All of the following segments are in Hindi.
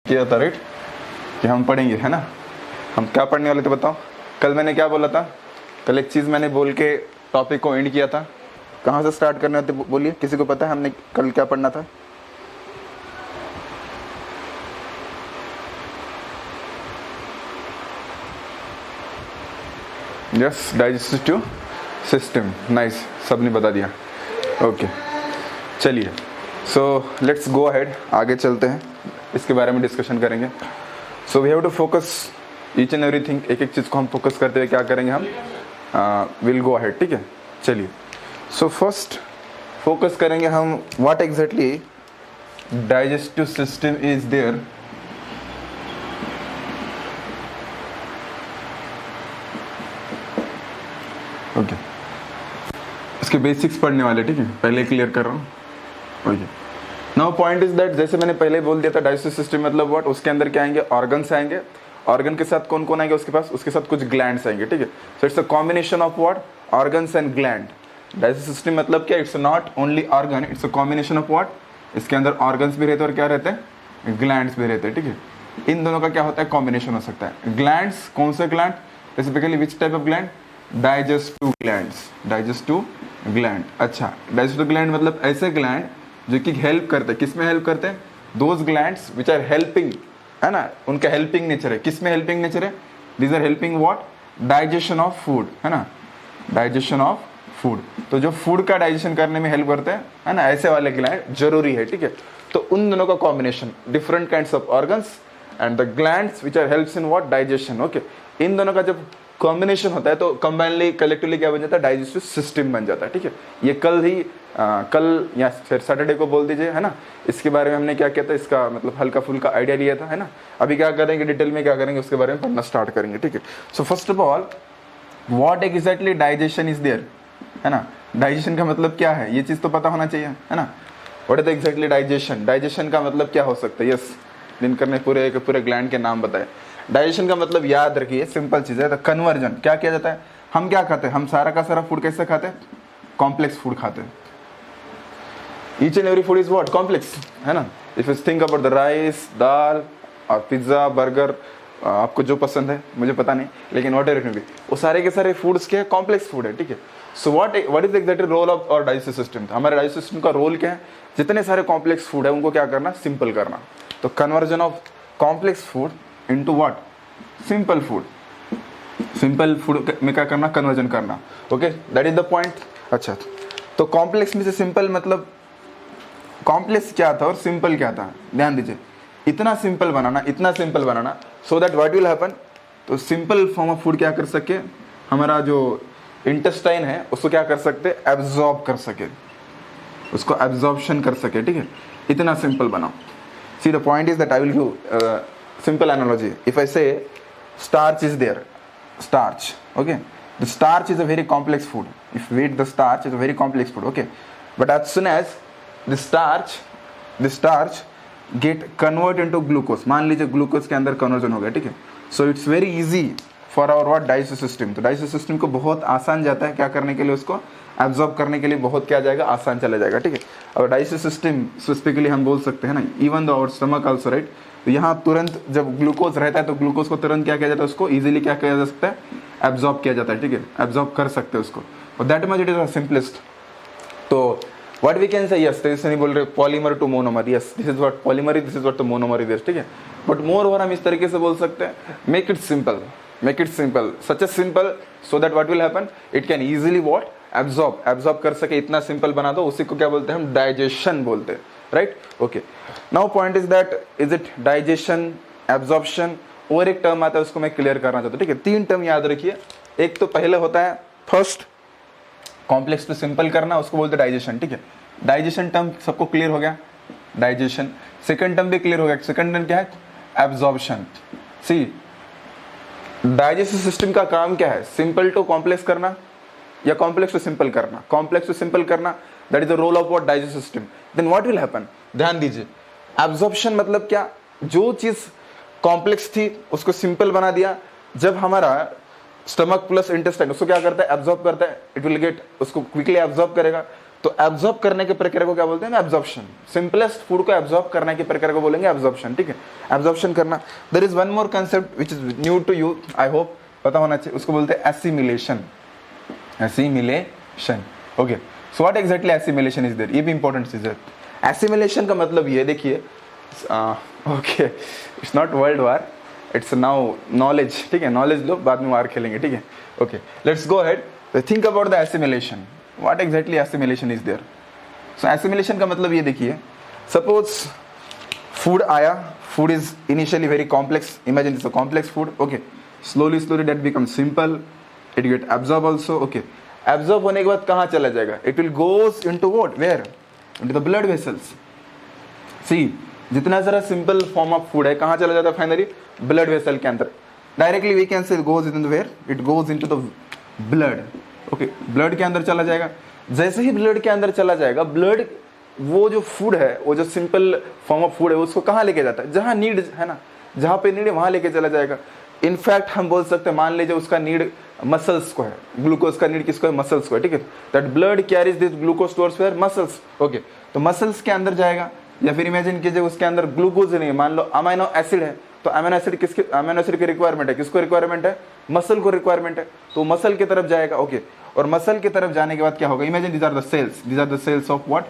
किया था राइट कि हम पढ़ेंगे, है ना। हम क्या पढ़ने वाले थे बताओ। कल मैंने क्या बोला था, कल एक चीज़ मैंने बोल के टॉपिक को एंड किया था। कहाँ से स्टार्ट करने होते बोलिए, किसी को पता है हमने कल क्या पढ़ना था? Yes, digestive system. नाइस, सबने बता दिया। ओके चलिए, सो लेट्स गो अहेड, आगे चलते हैं, इसके बारे में डिस्कशन करेंगे। So we have to focus each and everything, एक एक चीज़ को हम फोकस करते हुए क्या करेंगे हम, विल गो अहेड, ठीक है। चलिए, सो फर्स्ट फोकस करेंगे हम what exactly digestive system is there. Okay, इसके बेसिक्स पढ़ने वाले, ठीक है, पहले क्लियर कर रहा हूँ। Okay, now point is that, जैसे मैंने पहले बोल दिया था, डाइजेस्टिव सिस्टम मतलब व्हाट, उसके अंदर क्या आएंगे, ऑर्गन्स आएंगे। ऑर्गन के साथ कौन कौन आएंगे उसके पास, उसके साथ कुछ ग्लैंड्स आएंगे, ठीक है। So it's a combination of what, organs and gland. Digestive system मतलब क्या, it's not only organ, it's a combination of what, इसके अंदर ऑर्गन्स भी रहते हैं और क्या रहते हैं, ग्लैंड्स भी रहते हैं, ठीक है। इन दोनों का क्या होता है, कॉम्बिनेशन हो सकता है। ग्लैंड्स, कौन से gland, specifically which type of gland, digestive glands, digestive gland. अच्छा, डाइजेस्टिव ग्लैंड मतलब ऐसे ग्लैंड जो कि हेल्प करते हैं, किस में हेल्प करते हैं, those glands which are helping, है ना, उनका हेल्पिंग नेचर है। किस में हेल्पिंग नेचर है, these are helping what, digestion of food, है ना, डाइजेशन ऑफ फूड। तो जो फूड का डाइजेशन करने में हेल्प करते हैं, है ना, ऐसे वाले ग्लैंड जरूरी है, ठीक है। तो उन दोनों का combination, different kinds of organs and the glands which are helps in what, digestion. Okay, इन दोनों का जब कॉम्बिनेशन होता है तो कंबाइनली कलेक्टिवली क्या बन जाता है, डाइजेस्टिव सिस्टम बन जाता है, ठीक है। ये कल ही कल या फिर सैटरडे को बोल दीजिए, है ना। इसके बारे में हमने क्या किया था, इसका मतलब हल्का फुल्का आइडिया लिया था, है ना। अभी क्या करेंगे, डिटेल में क्या करेंगे उसके बारे में पढ़ना स्टार्ट करेंगे, ठीक है। So first of all, what exactly digestion is there, है ना। डाइजेशन का मतलब क्या है, ये चीज़ तो पता होना चाहिए, है ना। What is exactly digestion, digestion का मतलब क्या हो सकता है। यस, दिनकर ने पूरे ग्लैंड के नाम बताए। डाइजेशन का मतलब याद रखिए, सिंपल चीज़ है, तो कन्वर्जन। क्या किया जाता है, हम क्या खाते हैं, हम सारा का सारा फूड कैसे खाते हैं, कॉम्प्लेक्स फूड खाते हैं। Each and every food is what, complex, है ना। If you think about the rice, दाल और पिज्ज़ा, बर्गर, आपको जो पसंद है मुझे पता नहीं, लेकिन what ever it may be, वो सारे के सारे फूड्स क्या है, कॉम्प्लेक्स फूड है, ठीक है। So what is exactly role of और डाइजेस्टिव सिस्टम, हमारे डाइजेस्टिव सिस्टम का रोल क्या है, जितने सारे कॉम्प्लेक्स फूड है उनको क्या करना, सिंपल करना। तो conversion of complex food into what, simple food. Simple food में क्या करना, कन्वर्जन करना। Okay, that is the point. अच्छा, तो कॉम्प्लेक्स में से सिंपल मतलब, कॉम्प्लेक्स क्या था और सिंपल क्या था, ध्यान दीजिए। इतना सिंपल बनाना, इतना simple banana, so that what will happen, तो सिंपल फॉर्म ऑफ फूड क्या कर सके, हमारा जो इंटेस्टाइन है उसको क्या कर सकते, एब्जॉर्ब कर सके, उसको एब्जॉर्प्शन कर सके, ठीक है। इतना सिंपल बनाओ। See the point is that I will give simple analogy. If I say starch is there, starch, okay, the starch is a very complex food. If we eat the starch, it's a very complex food, okay, but as soon as the starch get convert into glucose, मान लीजिए ग्लूकोज के अंदर कन्वर्जन हो गया, ठीक है। so it's very easy for our what, digestive system। तो डाइजेस्टिव सिस्टम को बहुत आसान जाता है क्या करने के लिए, उसको एब्जॉर्ब करने के लिए बहुत क्या जाएगा, आसान चला जाएगा, ठीक है। और डाइजेस्टिव सिस्टम स्पेसिफिकली हम बोल सकते हैं ना, even the our stomach also, right. तो यहाँ तुरंत जब ग्लूकोज रहता है तो ग्लूकोज को तुरंत क्या किया जाता है, उसको इजीली क्या किया जा सकता है, एब्जॉर्ब किया जाता है, ठीक है, एब्जॉर्ब कर सकते हैं उसको, और that much it is the simplest. तो what we can say, yes, तो नहीं बोल रहे polymer to monomer, yes, this is what polymer is, this is what the monomer is, ठीक है। बट मोर ओवर हम इस तरीके से बोल सकते हैं, make it simple, make it simple, such a simple, so that what will happen, it can easily what, absorb कर सके, इतना सिंपल बना दो, उसी को क्या बोलते हैं हम, डाइजेशन बोलते हैं, right. Okay, now point is that, is it digestion, absorption, और एक टर्म आता है उसको मैं क्लियर करना चाहता हूँ, ठीक है। तीन टर्म याद रखिए। एक तो पहले होता है फर्स्ट, कॉम्प्लेक्स टू सिंपल करना, उसको बोलते हैं डाइजेशन, ठीक है। डाइजेशन टर्म सबको क्लियर हो गया, डाइजेशन। सेकंड टर्म भी क्लियर हो गया, सेकंड टर्म क्या है, एब्जॉर्प्शन। सी, डाइजेस्टिव सिस्टम का काम क्या है, सिंपल टू कॉम्प्लेक्स करना या कॉम्प्लेक्स टू सिंपल करना, कॉम्प्लेक्स टू सिंपल करना, that is the role of what, digestive system. Then what will happen, ध्यान दीजिए, एब्जॉर्प्शन मतलब क्या, जो चीज कॉम्प्लेक्स थी उसको सिंपल बना दिया। जब हमारा स्टमक प्लस इंटेस्टाइन उसको क्या करता है, एब्जॉर्ब करता है, इट विल गेट, उसको क्विकली एब्जॉर्ब करेगा। तो एब्जॉर्ब करने के प्रक्रिया को क्या बोलते हैं? एब्जॉर्प्शन। सिंपलेस्ट फूड को एब्जॉर्ब करने की प्रक्रिया को बोलेंगे एब्जॉर्प्शन, ठीक है, एब्जॉर्प्शन करना। There is one more concept which is new to you, I hope पता होना चाहिए, उसको बोलते हैं assimilation. Assimilation, okay. So what exactly assimilation is there, ये भी इंपॉर्टेंट चीज है। एसिमिलेशन का मतलब ये देखिए, okay, it's not world war, it's now knowledge, ठीक है, नॉलेज लो, बाद में वार खेलेंगे, ठीक है, okay. Let's go ahead, think about the assimilation, what exactly assimilation is there. So assimilation का मतलब ये देखिए, सपोज फूड आया, food is initially very complex, imagine it's a complex food, okay, slowly that become simple, it get absorb also, okay. Absorb होने के बाद कहाँ चला जाएगा? It will goes into what, where? Into the blood vessels. See, जितना जरा सिंपल फॉर्म ऑफ फूड है, कहाँ चला जाता है फाइनली? ब्लड वेसल के अंदर। Directly we can say goes into where, it goes into the blood, okay, blood के अंदर चला जाएगा। जैसे ही ब्लड के अंदर चला जाएगा, ब्लड वो जो फूड है, वो जो सिंपल फॉर्म ऑफ फूड है, उसको कहाँ लेके जाता है? जहाँ नीड है ना, जहाँ पे नीड है वहाँ लेके चला जाएगा। इनफैक्ट हम बोल सकते हैं, मान लीजिए उसका नीड मसल्स को है, ग्लूकोज का नीड किसको है? मसल्स को है, ठीक है। That blood carries this glucose towards where? Muscles, okay. तो मसल्स के अंदर जाएगा, या फिर इमेजिन कीजिए उसके अंदर ग्लूकोज नहीं है, मान लो अमाइनो एसिड है, तो अमाइनो एसिड किसके, अमाइनो एसिड की रिक्वायरमेंट है, किसको रिक्वायरमेंट है? मसल को रिक्वायरमेंट है, तो मसल की तरफ जाएगा, ओके। और मसल की तरफ जाने के बाद क्या होगा? Imagine these are the cells of what,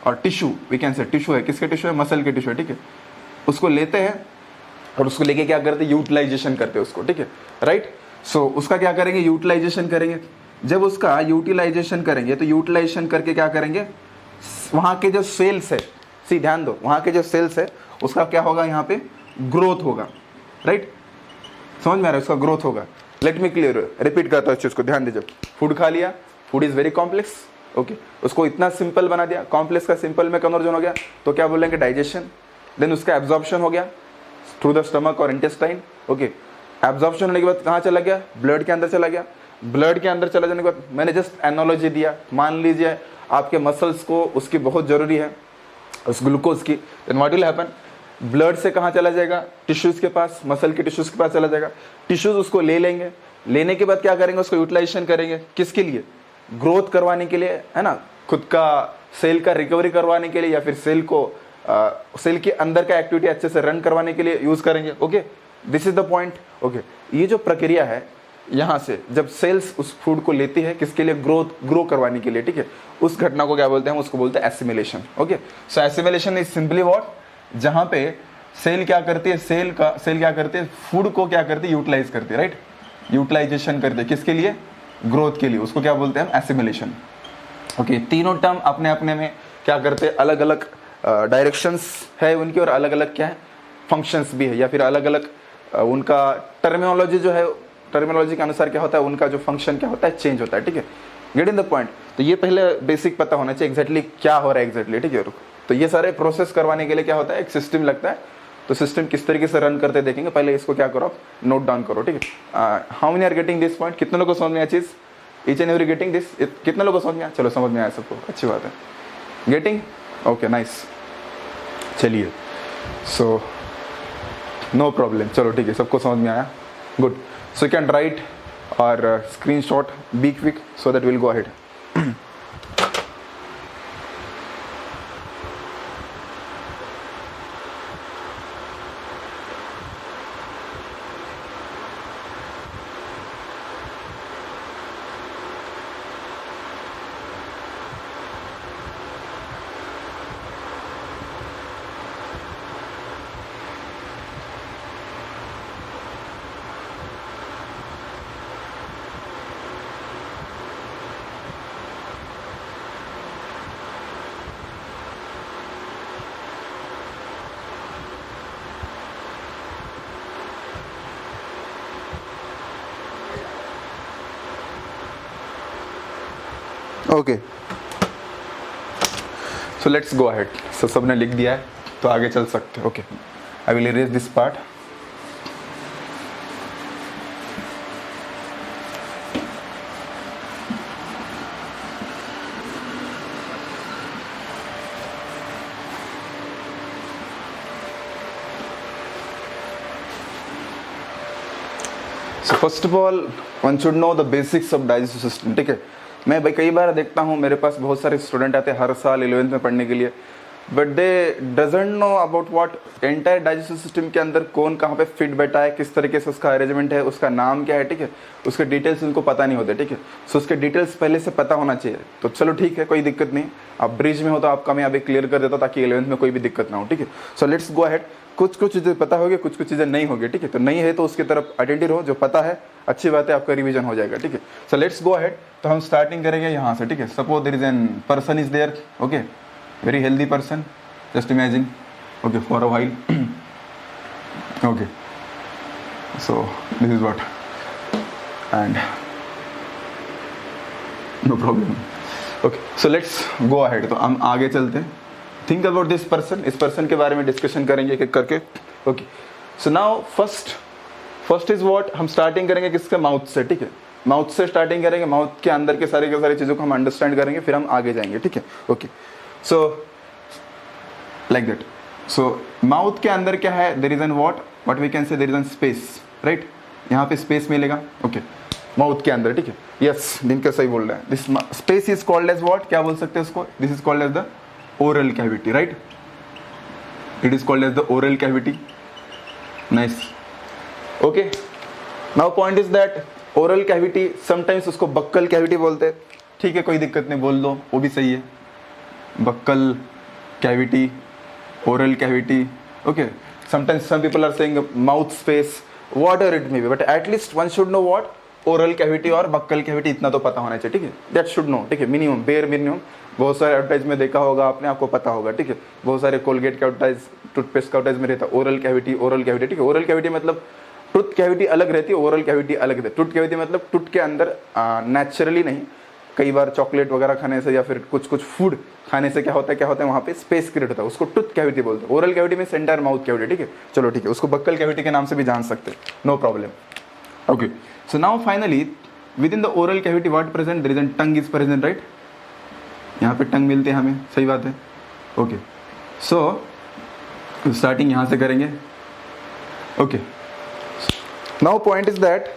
और tissue, we can say tissue है, किसके टिश्यू है? मसल के टिश्यू है, ठीक है। उसको लेते हैं और उसको लेके क्या करते हैं? यूटिलाइजेशन करते हैं उसको, ठीक है, राइट। सो उसका क्या करेंगे? यूटिलाइजेशन करेंगे। जब उसका यूटिलाइजेशन करेंगे, तो यूटिलाइजेशन करके क्या करेंगे? वहाँ के जो सेल्स है, सी ध्यान दो, वहाँ के जो सेल्स है उसका क्या होगा? यहाँ पे ग्रोथ होगा, राइट, समझ में आ रहा है? उसका ग्रोथ होगा। लेट मी क्लियर, रिपीट करता हूँ इस चीज को, ध्यान दीजिए। फूड खा लिया, food is very complex, okay, उसको इतना सिंपल बना दिया, कॉम्प्लेक्स का सिंपल में कन्वर्जन हो गया, तो क्या बोलेंगे? डाइजेशन। देन उसका एब्जॉर्प्शन हो गया थ्रू द स्टमक और इंटेस्टाइन, ओके। एब्जॉर्प्शन होने के बाद कहाँ चला गया? ब्लड के अंदर चला गया। ब्लड के अंदर चला जाने के बाद, मैंने जस्ट एनालॉजी दिया, मान लीजिए आपके मसल्स को उसकी बहुत जरूरी है उस ग्लूकोज की, then what will happen? Blood से कहाँ चला जाएगा? टिश्यूज के पास, मसल के टिश्यूज के पास चला जाएगा। टिश्यूज उसको ले लेंगे, लेने के बाद क्या करेंगे? उसको यूटिलाइजेशन करेंगे, किसके लिए? ग्रोथ करवाने के लिए, है ना, खुद का सेल का रिकवरी करवाने के लिए, या फिर सेल को सेल के अंदर का एक्टिविटी अच्छे से रन करवाने के लिए यूज करेंगे, okay. This is the point, okay. ये जो प्रक्रिया है, यहाँ से जब सेल्स उस फूड को लेती है, किसके लिए? ग्रो करवाने के लिए, ठीक है। उस घटना को क्या बोलते हैं? उसको बोलते हैं assimilation, okay. So assimilation is simply what, जहां पे सेल क्या करती है? सेल क्या करती है? फूड को क्या करती है? यूटिलाइज करती है, राइट, यूटिलाइजेशन करती है, किसके लिए? ग्रोथ के लिए। उसको क्या बोलते हैं? Assimilation, okay. तीनों टर्म अपने अपने में क्या करते हैं? अलग अलग डायरेक्शंस है उनकी, और अलग अलग क्या है? फंक्शंस भी है, या फिर अलग अलग उनका टर्मिनोलॉजी जो है, टर्मिनोलॉजी के अनुसार क्या होता है, उनका जो फंक्शन क्या होता है, चेंज होता है, ठीक है। Get in the point. तो ये पहले बेसिक पता होना चाहिए एग्जैक्टली क्या हो रहा है एग्जैक्टली, ठीक है। तो ये सारे प्रोसेस करवाने के लिए क्या होता है? एक सिस्टम लगता है। तो सिस्टम किस तरीके से रन करते देखेंगे, पहले इसको क्या करो, नोट डाउन करो, ठीक है। How many are getting this point? कितने लोगों को समझ में आया चीज? Each and every getting this? कितने लोगों को समझ में आया? चलो, समझ में आया सबको, अच्छी बात है। Getting, okay, nice. चलिए, सो नो प्रॉब्लम, चलो ठीक है, सबको समझ में आया, good. So you can write और screenshot, be quick, so that will go ahead. Okay, so let's go ahead. So सबने लिख दिया है, तो आगे चल सकते हैं, ओके। I will erase this part. So first of all, one should know the basics of digestive system, ठीक है। मैं भाई कई बार देखता हूँ, मेरे पास बहुत सारे स्टूडेंट आते हैं हर साल 11th में पढ़ने के लिए, but they doesn't know about what entire digestive system के अंदर कौन कहाँ पे फिट बैठा है, किस तरीके से उसका अरेंजमेंट है, उसका नाम क्या है, ठीक है, उसके डिटेल्स उनको पता नहीं होते, ठीक है। सो उसके डिटेल्स पहले से पता होना चाहिए। तो चलो ठीक है, कोई दिक्कत नहीं, आप ब्रिज में हो तो आपका मैं अभी क्लियर कर देता हूँ ताकि 11th में कोई भी दिक्कत ना हो, ठीक है। So let's go ahead. कुछ कुछ चीज़ें पता होगी, कुछ कुछ चीज़ें नहीं होगी, ठीक है। तो नहीं है तो उसकी तरफ अटेंटिव रहो, जो पता है अच्छी बात है, आपका रिवीजन हो जाएगा, ठीक है। So let's go ahead. तो हम स्टार्टिंग करेंगे यहाँ से, ठीक है। Suppose there is an person is there, okay, very healthy person, just imagine, okay, for a while okay, so this is what, and no problem, okay, so let's go ahead। तो हम आगे चलते हैं। थिंक अबाउट दिस पर्सन, इस पर्सन के बारे में डिस्कशन करेंगे एक एक करके, okay. So now first is what, हम स्टार्टिंग करेंगे किसके, माउथ से, ठीक है। माउथ से स्टार्टिंग करेंगे, माउथ के अंदर के सारी चीज़ों को हम अंडरस्टैंड करेंगे, फिर हम आगे जाएंगे, ठीक है, okay. So like that, so mouth के अंदर क्या है, there is an what we can say, there is an space, right, यहाँ पे space मिलेगा, okay, माउथ के अंदर, ठीक है। yes, दिनकर सही बोल रहा है। this space is called as what, क्या बोल सकते हैं उसको, this is called as the oral cavity, right, it is called as the oral cavity, nice, okay। now point is that oral cavity sometimes उसको बक्कल cavity बोलते हैं, ठीक है, कोई दिक्कत नहीं, बोल दो, वो भी सही है, buckle cavity, oral cavity, okay, sometimes some people are saying mouth space, whatever it may be, but at least one should know what oral cavity और buccal cavity, इतना तो पता होना चाहिए, ठीक है, that should know, ठीक है, मिनिमम, बेयर मिनिमम। बहुत सारे एडवर्टाइज में देखा होगा आपने, आपको पता होगा, ठीक है, बहुत सारे कोलगेट का एडवर्टाइज, टूथपेस्ट का एडवर्टाइज में रहता है ओरल कैविटी, ठीक है। ओरल कैविटी मतलब टूथ कैविटी अलग रहती है, ओरल कैविटी अलग रहती है। टूथ कैविटी मतलब टूथ के अंदर नेचुरली नहीं, कई बार चॉकलेट वगैरह खाने से या फिर कुछ फूड खाने से क्या होता है वहाँ पे स्पेस क्रिएट होता है, उसको टूथ कैविटी बोलते हैं। ओरल कैविटी में सेंटर माउथ कैविटी, ठीक है, चलो ठीक है, उसको बक्कल कैविटी के नाम से भी जान सकते हैं, no problem, okay. So now finally within the oral cavity what present, there is an tongue is present, right, यहाँ पे टंग मिलती है हमें, सही बात है, ओके। सो स्टार्टिंग यहाँ से करेंगे, okay. Now point is that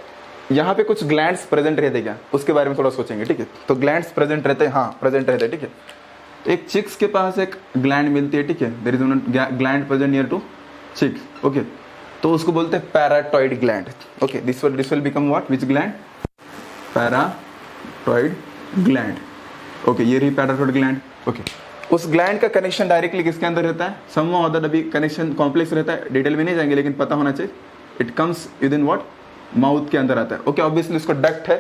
यहाँ पे कुछ ग्लैंड्स प्रेजेंट रहते क्या, उसके बारे में थोड़ा सोचेंगे, ठीक है। तो ग्लैंड्स प्रेजेंट रहते हैं, हाँ प्रेजेंट रहते हैं, ठीक है। एक चिक्स के पास एक ग्लैंड मिलती है, ठीक है, there is one gland present near to cheeks, okay. तो उसको बोलते हैं parotid gland, okay. This will become what, which gland, parotid gland, okay, ये रही पैराटॉइड ग्लैंड, ओके। उस ग्लैंड का कनेक्शन डायरेक्टली किसके अंदर रहता है, समहाउ अदर, अभी कनेक्शन कॉम्प्लेक्स रहता है, डिटेल में नहीं जाएंगे, लेकिन पता होना चाहिए, it comes with in what, mouth के अंदर आता है, ओके। ऑब्वियसली इसको डक्ट है,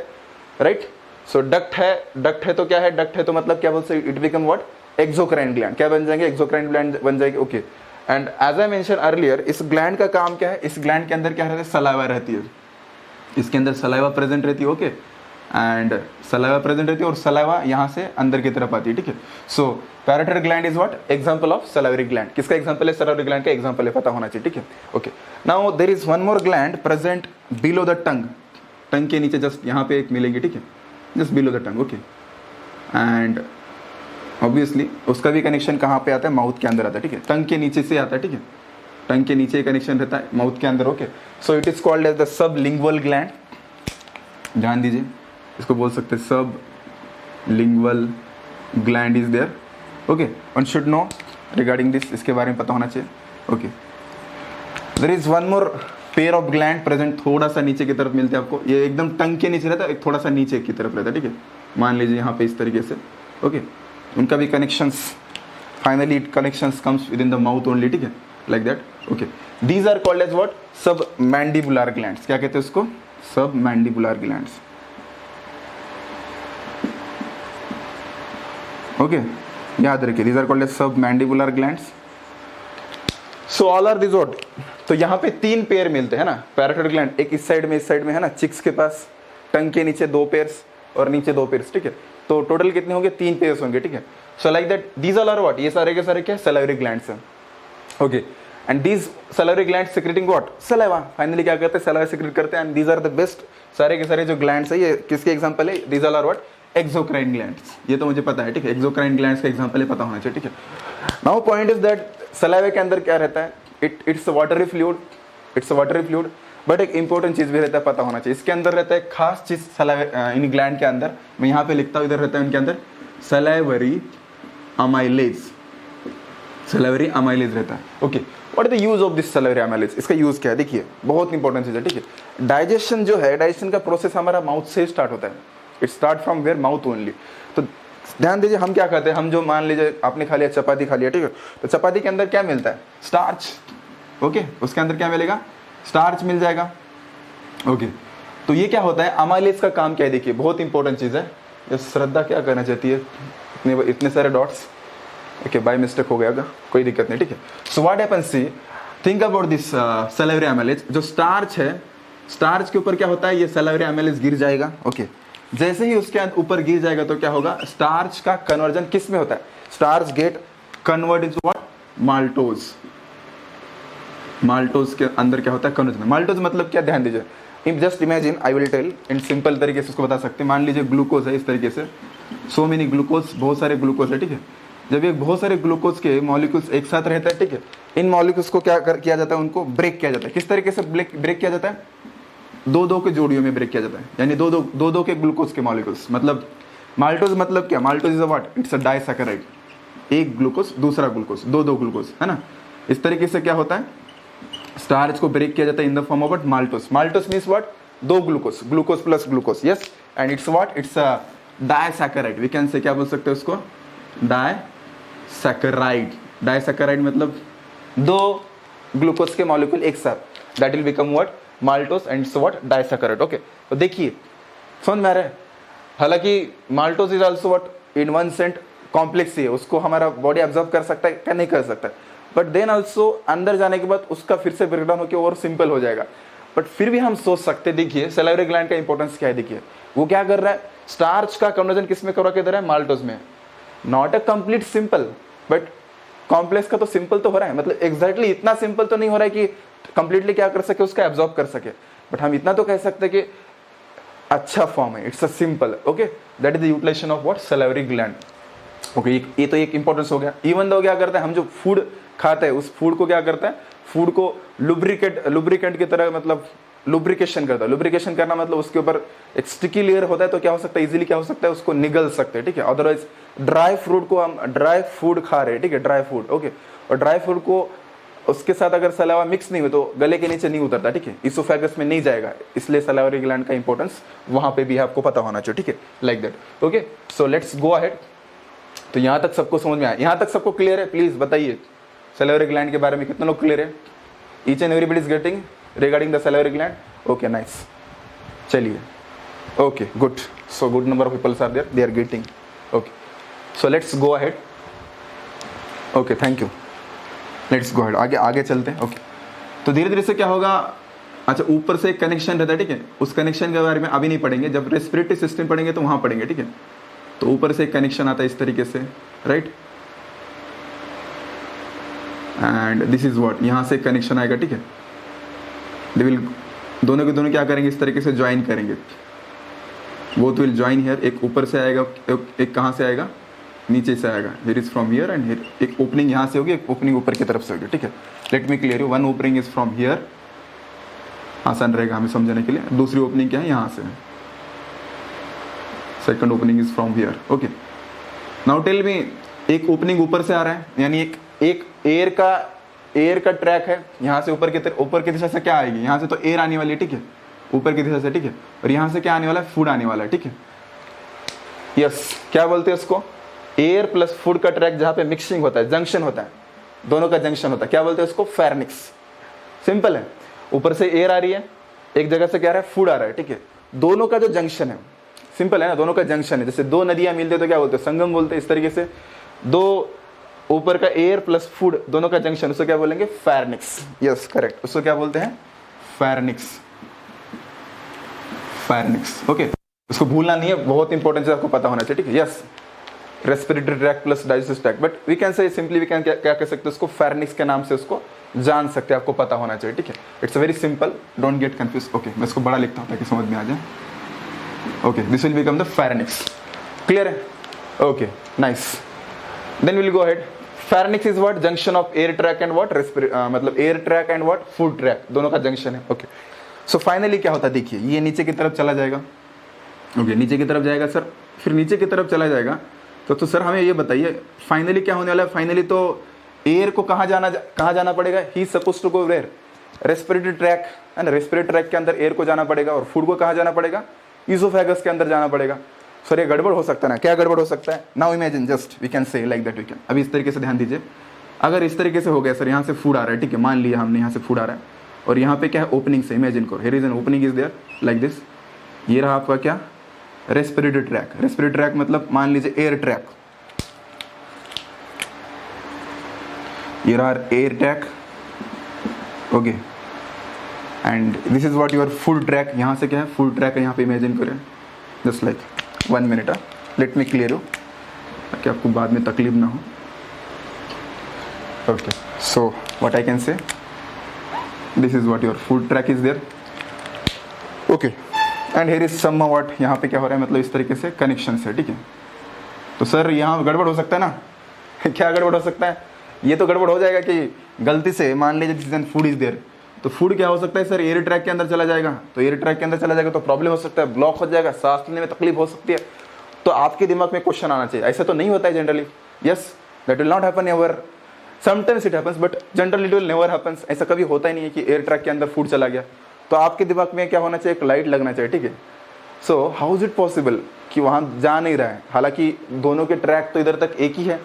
राइट। सो डक्ट है तो क्या है, डक्ट है तो मतलब क्या बोलते हैं, it become what, exocrine gland, क्या बन जाएंगे, एक्सोक्राइन ग्लैंड बन जाएगी, okay. And as I mention earlier, इस ग्लैंड का काम क्या है, इस ग्लैंड के अंदर क्या रहता है, सलाइवा रहती है, इसके अंदर सलाइवा प्रेजेंट रहती है, ओके। एंड सलाइवा प्रेजेंट रहती है और सलाइवा यहाँ से अंदर की तरफ आती है, ठीक है। So parotid gland is what, example of salivary gland, किसका एग्जांपल है, सलाइवरी ग्लैंड का एग्जांपल है, पता होना चाहिए, ठीक है, okay. Now there is one more gland present below the tongue, tongue के नीचे जस्ट यहाँ पे एक मिलेंगे, ठीक है, just below the tongue, okay. And obviously उसका भी कनेक्शन कहाँ पे आता है, माउथ के अंदर आता है, ठीक है, टंग के नीचे से आता है, ठीक है, टंग के नीचे कनेक्शन रहता है माउथ के अंदर, okay. So it is called as the sub lingual gland, ध्यान दीजिए, इसको बोल सकते हैं sub lingual gland is there, okay. One should know regarding this, इसके बारे में पता होना चाहिए, okay. There is one more pair of gland present, थोड़ा सा नीचे की तरफ मिलते हैं आपको, ये एकदम टंग के नीचे रहता है, एक थोड़ा सा नीचे की तरफ रहता है, ठीक है, मान लीजिए यहाँ पे इस तरीके से, ओके। उनका भी connections, finally it connections comes within the mouth only, ठीक है, like that, okay. These are called as what, sub mandibular glands, क्या कहते हैं उसको, सब मैंडिबुलर ग्लैंड्स, ओके, याद रखिए, these are called as sub mandibular glands. So all are this what, तो यहाँ पे 3 पेयर मिलते हैं ना, पैराटॉइड ग्लैंड, एक इस साइड में है ना, चिक्स के पास, टंग के नीचे 2 पेयर्स और नीचे 2 पेयर्स, ठीक है। तो टोटल कितने होंगे, 3 पेयर्स होंगे, ठीक है। So like that these all are what, ये सारे के सारे क्या, सलाइवरी ग्लैंड्स हैं, okay. And these salivary glands secreting what, saliva, finally क्या करते हैं, सलाइवा सिक्रेट करते हैं, and these are the best, सारे के सारे जो ग्लैंड्स है, ये किसके एग्जांपल है, these all are what, exocrine glands, ये तो मुझे पता है, ठीक है, एक्सोक्राइन ग्लैंड्स का एग्जांपल है, पता होना चाहिए, ठीक है। Now point is that saliva के अंदर क्या रहता है, इट्स वाटरी फ्लूइड, बट एक इंपॉर्टेंट चीज भी रहता है, पता होना चाहिए। इसके अंदर रहता है खास चीज इन ग्लैंड के अंदर, मैं यहाँ पे लिखता हूँ, इधर रहता है इनके अंदर सलाइवरी अमाइलेज, सलाइवरी अमाइलेज रहता है। Okay, what is the use of this salivary amylase? इसका यूज क्या है? देखिए बहुत इंपॉर्टेंट चीज है, ठीक है। डाइजेशन जो है, डाइजेशन का प्रोसेस हमारा माउथ से स्टार्ट होता है, it start from where, mouth only. तो ध्यान दीजिए, हम क्या करते हैं, हम जो मान लीजिए आपने खा लिया चपाती खा लिया, ठीक है, तो चपाती के अंदर क्या मिलता है? स्टार्च। ओके, उसके अंदर क्या मिलेगा? स्टार्च मिल जाएगा। ओके, तो ये क्या होता है, अमाइलेज का काम क्या है? देखिए बहुत इंपॉर्टेंट चीज है। ये श्रद्धा क्या करना चाहती है, इतने सारे डॉट्स, ओके बाय मिस्टेक हो गया, कोई दिक्कत नहीं, ठीक है। So what happens, see think about this salivary amylase. जो स्टार्च है, स्टार्च के ऊपर क्या होता है, ये सलाइवरी अमाइलेज गिर जाएगा। ओके, जैसे ही उसके ऊपर गिर जाएगा तो क्या होगा, स्टार्च का कन्वर्जन किस में होता है? Starch gate convert into what? Maltose. Maltose के अंदर क्या होता है? कन्वर्जन। माल्टोज मतलब क्या? ध्यान दीजिए, just imagine, I will tell in simple तरीके से उसको बता सकते हैं। मान लीजिए ग्लूकोज है, इस तरीके से सो मेनी ग्लूकोज, बहुत सारे ग्लूकोज है, ठीक है। जब ये बहुत सारे ग्लूकोज के मॉलिक्यूल्स एक साथ रहते हैं, ठीक है, इन मॉलिक्यूल्स को क्या किया जाता है? उनको ब्रेक किया जाता है। किस तरीके से ब्रेक किया जाता है? दो के जोड़ियों में ब्रेक किया जाता है, यानी दो के ग्लूकोज के मॉलिक्यूल्स। मतलब माल्टोज मतलब क्या? Maltose is a what? It's a disaccharide. एक ग्लूकोज दूसरा ग्लूकोज, दो ग्लूकोज, है ना। इस तरीके से क्या होता है, स्टार्च को ब्रेक किया जाता है in the form of what? Maltose. Maltose means what? दो glucose, glucose plus glucose, yes, and it's what? It's a disaccharide. We can say, क्या बोल सकते हैं उसको? डाइसैकेराइड। डाइसैकेराइड मतलब दो ग्लूकोज के मॉलिक्यूल एक साथ, that will become what? Maltose, and it's what? Disaccharide. Okay, तो देखिए समझ में आ रहा है। हालांकि maltose is also what? In one sense complex ही है, उसको हमारा बॉडी ऑब्जर्व कर सकता है क्या? नहीं कर सकता, बट देन ऑल्सो अंदर जाने के बाद उसका फिर से ब्रेकडाउन होकर और सिंपल हो जाएगा। बट फिर भी हम सोच सकते, देखिए सलाइवरी ग्लैंड का इंपॉर्टेंस क्या है। देखिए वो क्या कर रहा है, स्टार्च का कन्वर्जन किस में करवा के दे रहा है? माल्टोज में। Not a complete simple, but complex का तो सिंपल तो हो रहा है, मतलब एग्जैक्टली इतना सिंपल तो नहीं हो रहा है कि कंप्लीटली क्या कर सके, उसका एब्जॉर्ब कर सके, बट हम इतना तो कह सकते हैं कि अच्छा फॉर्म है, it's a simple. Okay, that is the utilization of what? Salivary gland. Okay, ये तो एक इंपॉर्टेंस हो गया। इवन दो क्या करता है, हम जो फूड खाते हैं उस फूड को क्या करता है, फूड को लुब्रिकेंट की तरह, मतलब लुब्रिकेशन करता है। लुब्रिकेशन करना मतलब उसके ऊपर एक स्टिकी लेयर होता है, तो क्या हो सकता है, इजीली क्या हो सकता है, उसको निगल सकते हैं, ठीक है। अदरवाइज ड्राई फ्रूट को, हम ड्राई फूड खा रहे हैं, ठीक है, ड्राई फूड, ओके, और ड्राई फूड को उसके साथ अगर सलावा मिक्स नहीं हो तो गले के नीचे नहीं उतरता, ठीक है, इसोफेगस में नहीं जाएगा, इसलिए सलावरी ग्लैंड का इंपॉर्टेंस वहां पे भी आपको पता होना चाहिए, ठीक है, like that. Okay, so let's go ahead. तो यहां तक सबको समझ में आया? यहां तक सबको क्लियर है? प्लीज बताइए सलावरी ग्लैंड के बारे में कितने लोग क्लियर है? Each and everybody is getting regarding the salivary gland? Okay, nice, चलिए, okay, good. So good number of peoples are there, they are getting. Okay, so let's go ahead. Okay, thank you, let's go ahead, आगे चलते हैं। ओके, तो धीरे धीरे से क्या होगा, अच्छा ऊपर से एक कनेक्शन रहता है, ठीक है, उस कनेक्शन के बारे में अभी नहीं पढ़ेंगे, जब रेस्पिरेटरी सिस्टम पढ़ेंगे तो वहां पढ़ेंगे, ठीक है। तो ऊपर से एक कनेक्शन आता है इस तरीके से, right, and this is what, यहां से कनेक्शन आएगा, ठीक है। दे विल, दोनों के दोनों क्या करेंगे, इस तरीके से ज्वाइन करेंगे, बोथ विल ज्वाइन हियर। एक ऊपर से आएगा, एक कहां से आएगा, नीचे से आएगा, here is from here and here. एक ओपनिंग यहां से होगी, एक ओपनिंग ऊपर की तरफ से होगी, ठीक है। Late me clear you, one opening is from here, आसान रहेगा हमें समझने के लिए। दूसरी ओपनिंग क्या है, यहां से, second opening is from here. Okay, now tell me, एक ओपनिंग ऊपर से आ रहा है, यानी एक एयर का ट्रैक है, यहां से ऊपर की दिशा से क्या आएगी, यहां से तो एयर आने वाली है, ठीक है, ऊपर की दिशा से, ठीक है, और यहां से क्या आने वाला है, फूड आने वाला है, ठीक है। यस, क्या बोलते हैं उसको, एयर प्लस फूड का ट्रैक, जहां पे मिक्सिंग होता है, जंक्शन होता है, दोनों का जंक्शन होता है, क्या बोलते हैं उसको, फेर्निक्स। सिंपल है, ऊपर से एयर आ रही है, एक जगह से क्या आ रहा है, फूड आ रहा है, ठीक है, दोनों का जो जंक्शन है, सिंपल है ना, दोनों का जंक्शन है। जैसे दो नदियां मिलते तो क्या बोलते हैं, संगम बोलते हैं, इस तरीके से दो ऊपर का एयर प्लस फूड दोनों का जंक्शन, उसको क्या बोलेंगे, फेर्निक्स। यस, करेक्ट, उसको क्या बोलते हैं, फेर्निक्स, फेर्निक्स। ओके, उसको भूलना नहीं है, बहुत इंपॉर्टेंट है, आपको पता होना चाहिए, ठीक है। Yes, respiratory track plus digestive track, but we can say simply, we can क्या कह सकते हैं उसको, फेर्निक्स के नाम से उसको जान सकते हैं, आपको पता होना चाहिए, ठीक है। It's very simple, don't get confuse. Okay, मैं इसको बड़ा लिखता हूँ ताकि समझ में आ जाए। Okay, this will become the pharynx, clear है? Okay, nice, then will go ahead. Pharynx is what, junction of air tract and what, मतलब air tract and what, food tract, दोनों का जंक्शन है। ओके, सो फाइनली क्या होता है, देखिए ये नीचे की तरफ चला जाएगा, ओके नीचे की तरफ जाएगा सर, फिर नीचे की तरफ चला जाएगा। तो सर हमें ये बताइए फाइनली क्या होने वाला है, फाइनली तो एयर को कहाँ जाना पड़ेगा, he suppose to go where, respiratory tract है ना, रेस्पिरेटरी ट्रैक के अंदर एयर को जाना पड़ेगा, और फूड को कहाँ जाना पड़ेगा, ईसोफेगस के अंदर जाना पड़ेगा। सर ये गड़बड़ हो सकता है ना, क्या गड़बड़ हो सकता है, now imagine just we can say like that we can. अभी इस तरीके से ध्यान दीजिए, अगर इस तरीके से हो गया सर, यहाँ से फूड आ रहा है, ठीक है, मान लिया हमने यहाँ से फूड आ रहा है, और यहाँ पे क्या है ओपनिंग से, इमेजिन करो here is an opening is there like this, ये रहा आपका क्या रेस्पिरेटरी ट्रैक, रेस्पिरेटरी ट्रैक मतलब मान लीजिए एयर ट्रैक, ये रहा air track, okay, and this is what your food track, यहाँ से क्या है फूड ट्रैक है, यहाँ पे इमेजिन करें just like 1 minute, let me clear हो ताकि आपको बाद में तकलीफ ना हो। Okay so what I can say, this is what your food track is there, okay, and here is some what, यहाँ पे क्या हो रहा है मतलब इस तरीके से कनेक्शन है, ठीक है। तो सर यहाँ गड़बड़ हो सकता है ना क्या गड़बड़ हो सकता है, ये तो गड़बड़ हो जाएगा कि गलती से मान लीजिए this is food is there, तो फूड क्या हो सकता है सर एयर ट्रैक के अंदर चला जाएगा, तो एयर ट्रैक के अंदर चला जाएगा तो प्रॉब्लम हो सकता है, ब्लॉक हो जाएगा, सांस लेने में तकलीफ हो सकती है। तो आपके दिमाग में क्वेश्चन आना चाहिए, ऐसा तो नहीं होता है generally, yes that will not happen ever, sometimes it happens but generally it will never happens, ऐसा कभी होता ही नहीं है कि एयर ट्रैक के अंदर फूड चला गया। तो आपके दिमाग में क्या होना चाहिए, एक लाइट लगना चाहिए, ठीक है। So how is it possible कि वहाँ जा नहीं रहा है, हालांकि दोनों के ट्रैक तो इधर तक एक ही है,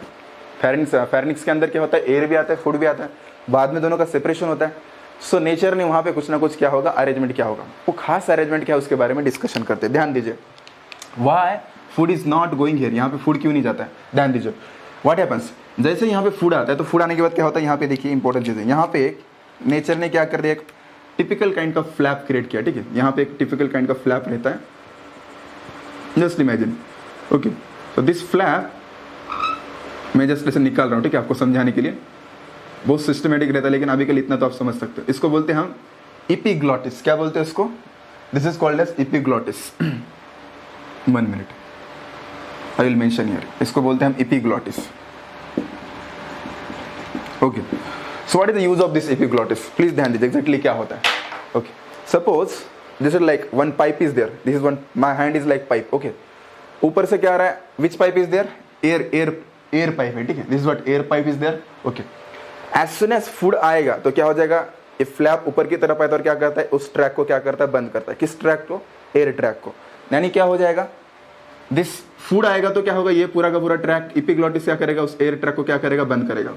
फेरिंग्स के अंदर क्या होता है एयर भी आता है फूड भी आता है, बाद में दोनों का सेपरेशन होता है। सो नेचर ने वहाँ पे कुछ ना कुछ क्या होगा, अरेंजमेंट क्या होगा, वो खास अरेंजमेंट क्या है उसके बारे में डिस्कशन करते हैं। ध्यान दीजिए why food is not going here, यहाँ पे फूड क्यों नहीं जाता है, ध्यान दीजिए व्हाट हैपन्स, जैसे यहाँ पे फूड आता है तो फूड आने के बाद क्या होता है, यहाँ पे देखिए इंपॉर्टेंट चीज़ है, यहाँ पे एक नेचर ने क्या कर दिया, एक टिपिकल काइंड का फ्लैप क्रिएट किया, ठीक है, यहाँ पे एक टिपिकल काइंड का फ्लैप रहता है, just imagine, okay. So this flap मैं जस्ट ऐसे निकाल रहा हूँ, ठीक है, आपको समझाने के लिए, बहुत सिस्टमेटिक रहता है, लेकिन अभी के लिए इतना तो आप समझ सकते हो। इसको बोलते हैं हम इपिग्लॉटिस, क्या बोलते हैं इसको, this is called as epiglottis 1 minute I will mention here, इसको बोलते हैं हम epiglottis, okay. So what is the use of this epiglottis, please ध्यान दीजिए एग्जैक्टली क्या होता है, okay. Suppose this is like one pipe is there, this is one, my hand is like pipe, okay, ऊपर से क्या आ रहा है, which pipe is there, air pipe है, ठीक है, this is what air pipe is there, okay. As soon as food आएगा तो क्या हो जाएगा, ये फ्लैप ऊपर की तरफ आता है और क्या करता है, उस ट्रैक को क्या करता है, बंद करता है, किस ट्रैक को, एयर ट्रैक को, यानी क्या हो जाएगा, दिस फूड आएगा तो क्या होगा, ये पूरा का पूरा ट्रैक इपिग्लॉटिस क्या करेगा, उस एयर ट्रैक को क्या करेगा, बंद करेगा,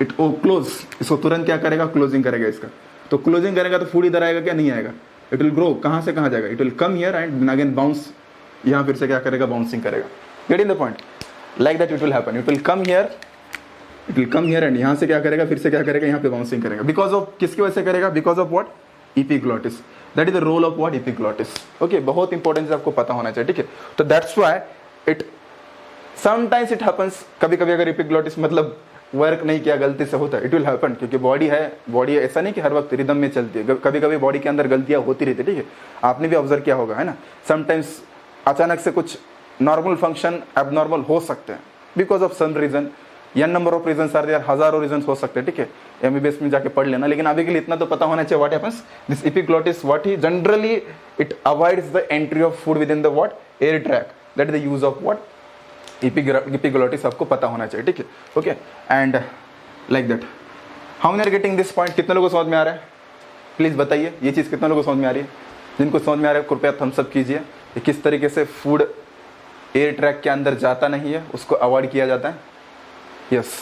इट ओ क्लोज, इसको तुरंत क्या करेगा, क्लोजिंग करेगा इसका, तो क्लोजिंग करेगा तो फूड इधर आएगा क्या, नहीं आएगा, इट विल ग्रो, कहाँ से कहाँ जाएगा, it will come here and again bounce, यहाँ फिर से क्या करेगा, बाउंसिंग करेगा, get in the point, like that it will happen, it will come here, it will come here and यहाँ से क्या करेगा, फिर से क्या करेगा, यहाँ पे बाउंसिंग करेगा, बिकॉज ऑफ किसकी वजह से करेगा, because of what, epiglottis, that is the role of what, epiglottis, okay, बहुत इंपॉर्टेंट आपको पता होना चाहिए, ठीक है। तो that's why it sometimes it happens, कभी कभी अगर इपिग्लॉटिस मतलब वर्क नहीं किया, गलती से होता है, इट विल हैपन, क्योंकि बॉडी है, बॉडी ऐसा नहीं कि हर वक्त रिदम में चलती है, कभी कभी बॉडी के अंदर गलतियां होती रहती है, ठीक है, आपने भी ऑब्जर्व किया होगा, है ना, समटाइम्स अचानक से कुछ नॉर्मल फंक्शन एबनॉर्मल हो सकते हैं बिकॉज ऑफ सम रीजन, या number of reason are there, हजारों रीजन हो सकते हैं, ठीक है, एमबीबीएस में जाके पढ़ लेना, लेकिन अभी के लिए इतना तो पता होना चाहिए, what happens, this epiglottis what he generally it avoids the entry of food within the what, air tract, that is the use of what, epiglottis आपको पता होना चाहिए, ठीक है, okay. And like that how many are getting this point, कितने लोगों को समझ में आ रहा है, प्लीज बताइए, ये चीज़ कितने लोगों को समझ में आ रही है, जिनको समझ में आ रहा है कृपया थम्स अप कीजिए, किस तरीके से फूड एयर ट्रैक के अंदर जाता नहीं है, उसको अवॉइड किया जाता है, yes,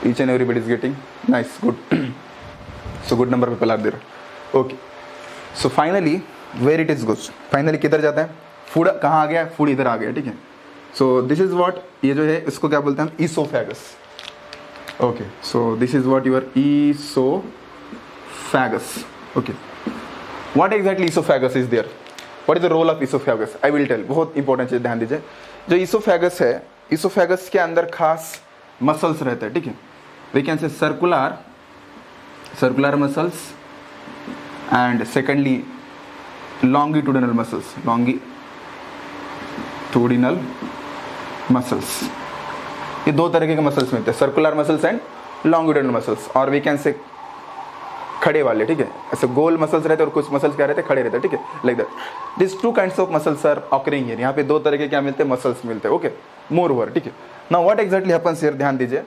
each and everybody is getting, nice, good, so good number people are there, okay. So finally where it is goes, finally किधर जाता है, फूड कहाँ आ गया, फूड इधर आ गया, ठीक है। सो दिस इज व्हाट, ये जो है इसको क्या बोलते हैं हम, oesophagus, okay. So this is what your oesophagus, okay. What exactly oesophagus is there, what is the role of oesophagus, I will tell, बहुत इंपॉर्टेंट चीज ध्यान दीजिए। जो ईसोफेगस है, ईसोफेगस के अंदर खास मसल्स रहते हैं, ठीक है, we can say circular muscles and secondly longitudinal muscles, longitudinal muscles, ये दो तरीके के मसल्स मिलते हैं, circular muscles and longitudinal muscles, और वी कैन से खड़े वाले, ठीक है, ऐसे गोल मसल्स रहते और कुछ मसल्स क्या रहते खड़े रहते, ठीक है, like that. This two kinds of muscles are occurring here, यहाँ पे दो तरह के क्या मिलते हैं, मसल्स मिलते हैं, ओके, मोर ओवर, ठीक है। Now what exactly happens here, ध्यान दीजिए।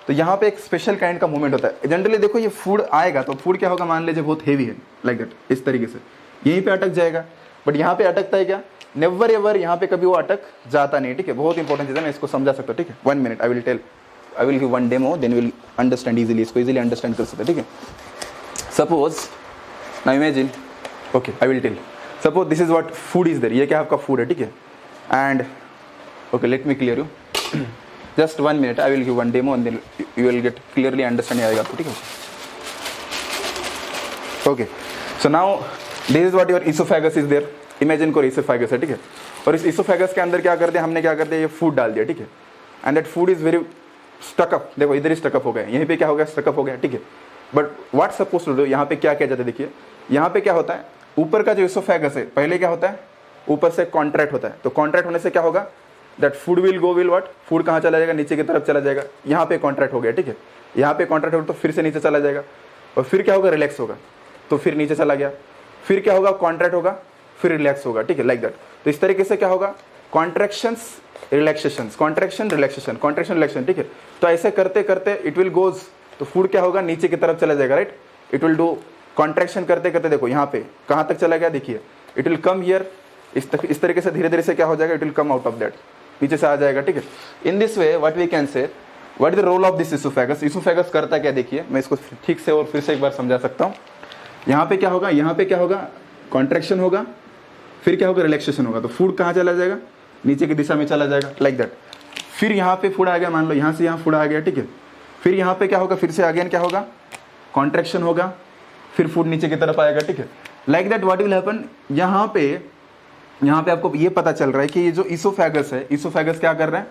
तो यहाँ पे एक स्पेशल काइंड का मूवमेंट होता है। जनरली देखो ये फूड आएगा तो फूड क्या होगा, मान लीजिए बहुत हेवी है, लाइक दैट, इस तरीके से यहीं पे अटक जाएगा, बट यहाँ पे अटकता है क्या, नेवर एवर यहाँ पे कभी वो अटक जाता नहीं, ठीक है। बहुत इंपॉर्टेंट चीज़ है, मैं इसको समझा सकता हूँ, ठीक है। 1 minute, I will give one demo, then will understand easily, इसको इजीली अंडरस्टैंड कर सकते हैं, ठीक है। Suppose now imagine, okay, I will tell, suppose this is what food is there, ये क्या आपका फूड है, ठीक है। And okay, let me clear you, just 1 minute, I will give one demo and then you will get clearly understand आएगा आपको, ठीक है। Okay, so now this is what your oesophagus is there, imagine को इसोफेगस है, ठीक है। और इस इसोफेगस के अंदर क्या कर दिया हमने, क्या कर दिया, ये फूड डाल दिया, ठीक है। And that food is very stuck up, देखो इधर ही स्टकअप हो गया, यहीं पे क्या हो गया, स्टकअप हो गया, ठीक है। But what suppose to do, यहाँ पे क्या किया जाता है, देखिए यहाँ पे क्या होता है, ऊपर का जो इसोफेगस है पहले क्या होता है, ऊपर से कॉन्ट्रैक्ट होता है, तो कॉन्ट्रैक्ट होने से क्या होगा, that food will go will what, food कहाँ चला जाएगा, नीचे की तरफ चला जाएगा, यहाँ पे कॉन्ट्रैक्ट हो गया, ठीक है। यहाँ पे कॉन्ट्रैक्ट होगा तो फिर से नीचे चला जाएगा, और फिर क्या होगा, रिलैक्स होगा, तो फिर नीचे चला गया, फिर क्या होगा, कॉन्ट्रैक्ट होगा, फिर रिलैक्स होगा, ठीक है, लाइक दैट। तो इस तरीके से क्या होगा, contractions relaxation, contraction relaxation, contraction relaxation, ठीक है। तो ऐसे करते करते इट विल गोज, तो फूड क्या होगा, नीचे की तरफ चला जाएगा, right. It will do contraction करते करते, देखो यहाँ पे कहाँ तक चला गया, देखिए इट विल कम हियर, इस तरीके से धीरे धीरे से क्या हो जाएगा, it will come out of that, नीचे से आ जाएगा, ठीक है। In this way what we can say, what is the role of this oesophagus, oesophagus करता क्या, देखिए मैं इसको ठीक से और फिर से एक बार समझा सकता हूँ। यहाँ पे क्या होगा, यहाँ पे क्या होगा, कॉन्ट्रैक्शन होगा, फिर क्या होगा, रिलैक्सेशन होगा, तो फूड कहाँ चला जाएगा, नीचे की दिशा में चला जाएगा, लाइक दैट। फिर यहाँ पे फूड आ गया, मान लो यहाँ से यहाँ फूड आ गया, ठीक है। फिर यहाँ पे क्या होगा, फिर से अगेन क्या होगा, कॉन्ट्रैक्शन होगा, फिर फूड नीचे की तरफ आएगा, ठीक है, like that. What will happen, यहाँ पे आपको ये पता चल रहा है कि ये जो इसोफेगस है, इसोफेगस क्या कर रहा है,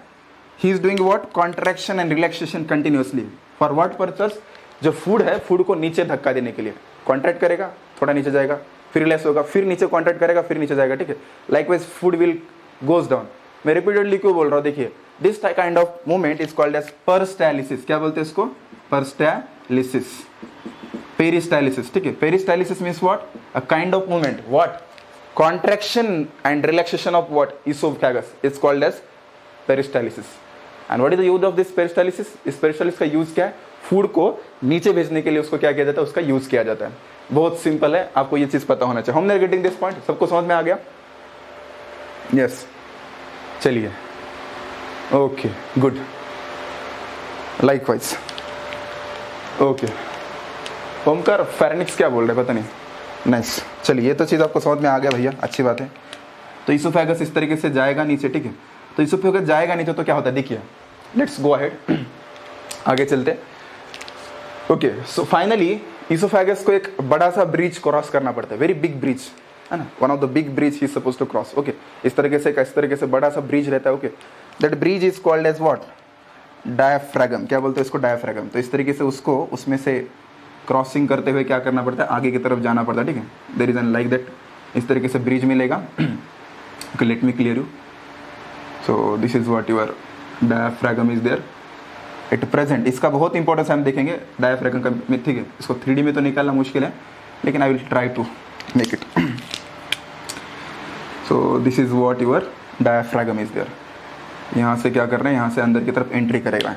he is doing what, contraction and relaxation continuously, for what purpose, जो फूड है फूड को नीचे धक्का देने के लिए, कॉन्ट्रैक्ट करेगा, थोड़ा नीचे जाएगा, फिर रिलैक्स होगा, फिर नीचे कॉन्ट्रैक्ट करेगा, फिर नीचे जाएगा, ठीक है। Likewise food will goes down. मैं रिपीटेडली क्यों बोल रहा हूँ, देखिए this kind of movement is called as peristalsis, क्या बोलते हैं इसको, पेरिस्टालिसिस, पेरिस्टालिसिस, ठीक है। Peristalsis means what, a kind of movement, what, contraction and relaxation of what, esophagus is called as peristalsis. And what is the use of this peristalsis, इस peristalsis का यूज क्या है, फूड को नीचे भेजने के लिए उसको क्या किया जाता है, उसका यूज किया जाता है। बहुत सिंपल है, आपको ये चीज पता होना चाहिए। हम गेटिंग दिस पॉइंट, सबको समझ में आ गया, यस, चलिए, okay, good, likewise, okay. Omkar pharynx क्या बोल रहे पता नहीं, नाइस, चलिए ये तो चीज़ आपको समझ में आ गया भैया, अच्छी बात है। तो इसोफेगस इस तरीके से जाएगा नीचे, ठीक है। तो इसोफेगस जाएगा नीचे तो क्या होता है, देखिए, लेट्स गो अहेड, आगे चलते। ओके, सो फाइनली इसोफेगस को एक बड़ा सा ब्रिज क्रॉस करना पड़ता है, वेरी बिग ब्रिज है ना, one of the big bridge he is suppose to cross, okay. इस तरीके से बड़ा सा ब्रिज रहता है, okay. That bridge is called as what, diaphragm, क्या बोलते हैं इसको, डायाफ्रागम। तो इस तरीके से उसको उसमें से क्रॉसिंग करते हुए क्या करना पड़ता है, आगे की तरफ जाना पड़ता है, ठीक है। There is an like that, इस तरीके से ब्रिज मिलेगा, okay, let me clear you. So this is what your diaphragm is there at present. इसका बहुत इंपॉर्टेंस हम देखेंगे डायाफ्रागम का, ठीक है। इसको 3D में तो निकालना मुश्किल है, लेकिन I will try to make it. So this is what your diaphragm is there. यहाँ से क्या कर रहे हैं, यहाँ से अंदर की तरफ एंट्री करेगा,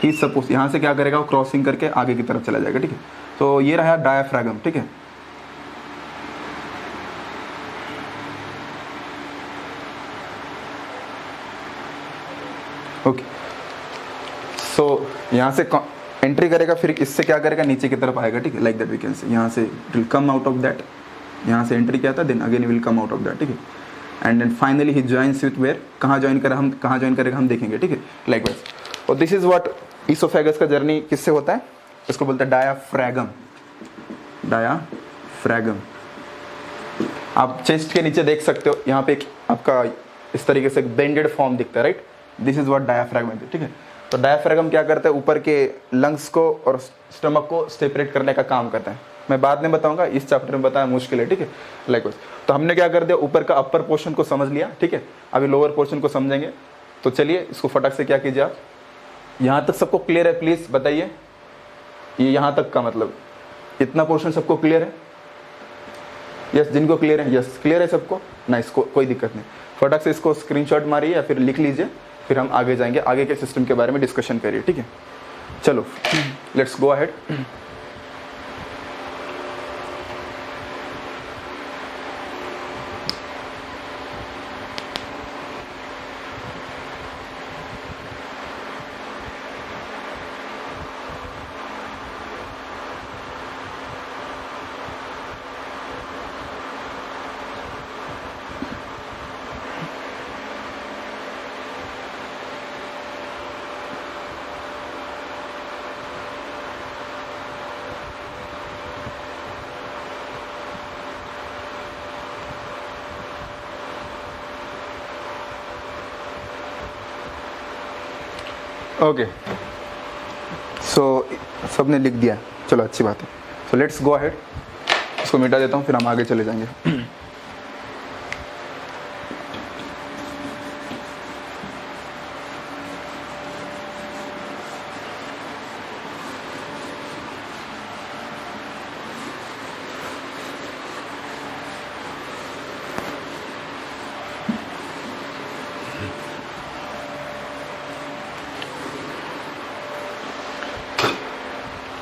ही सपोज यहाँ से क्या करेगा, वो क्रॉसिंग करके आगे की तरफ चला जाएगा, ठीक है। तो ये रहा डायाफ्रागम, ठीक है। ओके, सो यहाँ से एंट्री करेगा, फिर इससे क्या करेगा, नीचे की तरफ आएगा, ठीक है, like that we can say. यहाँ से it will come out of that, यहाँ से एंट्री किया था, then again will come out of that, ठीक है। And then finally he joins with where, कहाँ ज्वाइन करेगा हम देखेंगे, ठीक है, लाइकवाइज। और दिस इज व्हाट इसोफेगस का जर्नी किससे होता है, इसको बोलते हैं डायाफ्रागम, डायाफ्रागम। आप चेस्ट के नीचे देख सकते हो, यहाँ पे आपका इस तरीके से बेंडेड फॉर्म दिखता है, राइट। दिस इज व्हाट डायाफ्रागम, ठीक है। तो डायाफ्रागम क्या करता है, ऊपर के लंग्स को और स्टमक को सेपरेट करने का काम करता है। मैं बाद में बताऊंगा, इस चैप्टर में बताना मुश्किल है, ठीक है, लाइकवाइज। तो हमने क्या कर दिया, ऊपर का अपर पोर्शन को समझ लिया, ठीक है। अभी लोअर पोर्शन को समझेंगे। तो चलिए इसको फटाक से क्या कीजिए आप, यहाँ तक सबको क्लियर है, प्लीज बताइए। ये यहाँ तक का मतलब इतना पोर्शन सबको क्लियर है? यस, जिनको क्लियर है, यस क्लियर है सबको, नाइस, कोई दिक्कत नहीं। फटाक से इसको स्क्रीनशॉट मारिए या फिर लिख लीजिए, फिर हम आगे जाएंगे, आगे के सिस्टम के बारे में डिस्कशन करिए, ठीक है? चलो लेट्स गो अहेड। ओके, सो सबने लिख दिया, चलो अच्छी बात है। सो लेट्स गो अहेड, इसको मिटा देता हूँ, फिर हम आगे चले जाएंगे।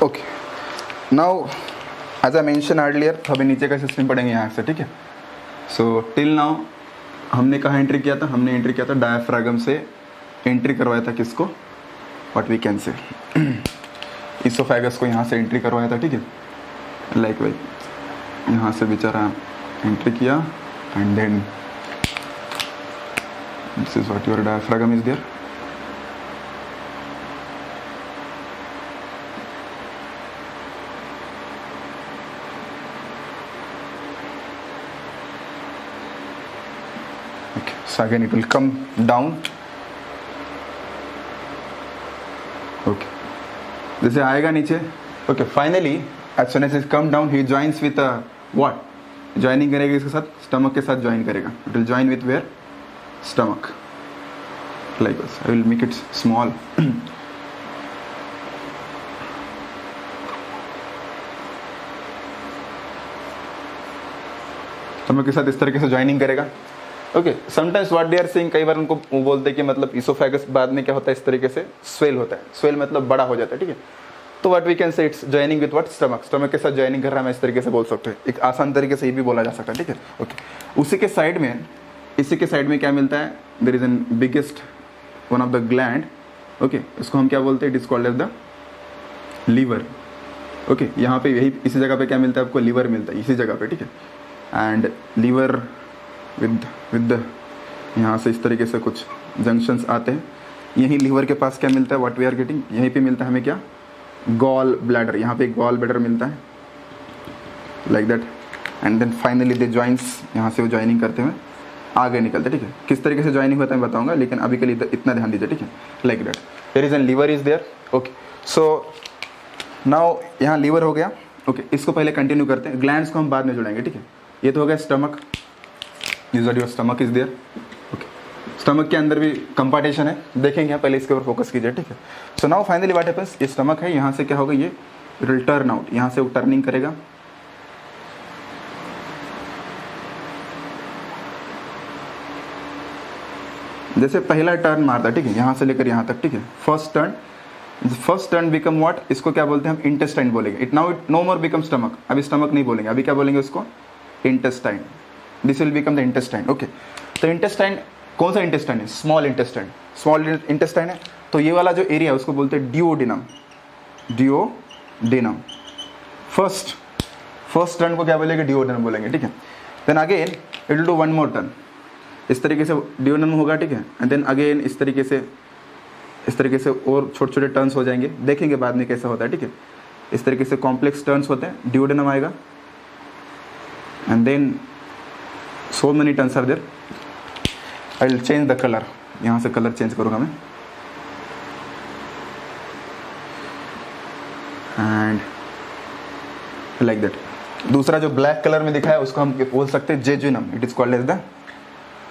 Okay, now as I mention earlier, अभी नीचे का सिस्टम पढ़ेंगे यहाँ से, ठीक है? सो टिल नाउ हमने कहाँ एंट्री किया था? हमने एंट्री किया था डायफ्रागम से, एंट्री करवाया था किसको? What we can say oesophagus को यहाँ से एंट्री करवाया था, ठीक है? लाइक वाइज यहाँ से बेचारा एंट्री किया and then this is what your diaphragm is there. So again it will come down. Okay, जैसे आएगा नीचे। Okay, finally as soon as it come down he joins with a what? Joining करेगा इसके साथ, stomach के साथ join करेगा। It will join with where? Stomach. Like this. I will make it small. stomach के साथ इस तरीके से joining करेगा। Okay, sometimes what they are saying, कई बार उनको वो बोलते हैं कि मतलब इसोफेगस बाद में क्या होता है, इस तरीके से स्वेल होता है, स्वेल मतलब बड़ा हो जाता है, ठीक है? तो what we can say it's joining with what? Stomach, stomach के साथ जॉइनिंग कर रहा है, मैं इस तरीके से बोल सकते हैं, एक आसान तरीके से ये भी बोला जा सकता है, ठीक है? ओके, उसी के साइड में, इसी के साइड में क्या मिलता है? There is an biggest one of the gland, okay, इसको हम क्या बोलते हैं? It is called as the liver. Okay, यहाँ पे यही इसी जगह पे क्या मिलता है आपको? लीवर मिलता है इसी जगह पे, ठीक है? एंड लीवर विद यहाँ से इस तरीके से कुछ जंक्शंस आते हैं, यही लीवर के पास क्या मिलता है? व्हाट वी आर गेटिंग, यहीं पे मिलता है हमें क्या? गॉल ब्लैडर, यहाँ पे गॉल ब्लैडर मिलता है, like that. And then finally they joints, यहाँ से वो जॉइनिंग करते हुए आगे निकलते हैं, ठीक है? किस तरीके से जॉइनिंग होता है मैं बताऊंगा, लेकिन अभी के लिए इतना ध्यान दीजिए, ठीक है? Like that, there is an liver is there. Okay, so now यहाँ लीवर हो गया। ओके, इसको पहले कंटिन्यू करते हैं, ग्लैंड्स को हम बाद में जुड़ेंगे, ठीक है? ये तो हो गया stomach, usually your stomach is there. Okay, stomach के अंदर भी कंपार्टेशन है, देखेंगे यहाँ, पहले इसके ऊपर फोकस कीजिए, ठीक है? सो नाउ फाइनली व्हाट हैपेंस, ये स्टमक है, यहाँ से क्या होगा? ये विल टर्न आउट, यहाँ से वो टर्निंग करेगा, जैसे पहला टर्न मारता है, ठीक है? यहाँ से लेकर यहाँ तक, ठीक है? First turn become what? इसको क्या बोलते हैं हम? इंटेस्टाइन बोलेंगे। It no more become stomach, अभी स्टमक नहीं बोलेंगे, अभी क्या बोलेंगे उसको? Intestine. This will become the intestine. Okay, तो इंटेस्टाइन कौन सा इंटेस्टाइन है? स्मॉल इंटेस्टाइन, स्मॉल इंटेस्टाइन है, तो ये वाला जो एरिया है उसको बोलते हैं डिओडिनम, डिओडिनम। फर्स्ट टर्न को क्या बोलेंगे? डिओडिनम बोलेंगे, ठीक है? Then again it will do one more turn, इस तरीके से डिओडिनम होगा, ठीक है? एंड देन अगेन इस तरीके से और छोटे छोटे टर्न्स हो जाएंगे, देखेंगे बाद में कैसा होता है, ठीक है? इस तरीके से कॉम्प्लेक्स टर्न्स होते हैं, डिओडिनम आएगा, and then so many turns are there. I will change the color, यहाँ से कलर चेंज करूँगा मैं, एंड लाइक दैट। दूसरा जो ब्लैक कलर में दिखा है उसको हम बोल सकते हैं jejunum, it is called as the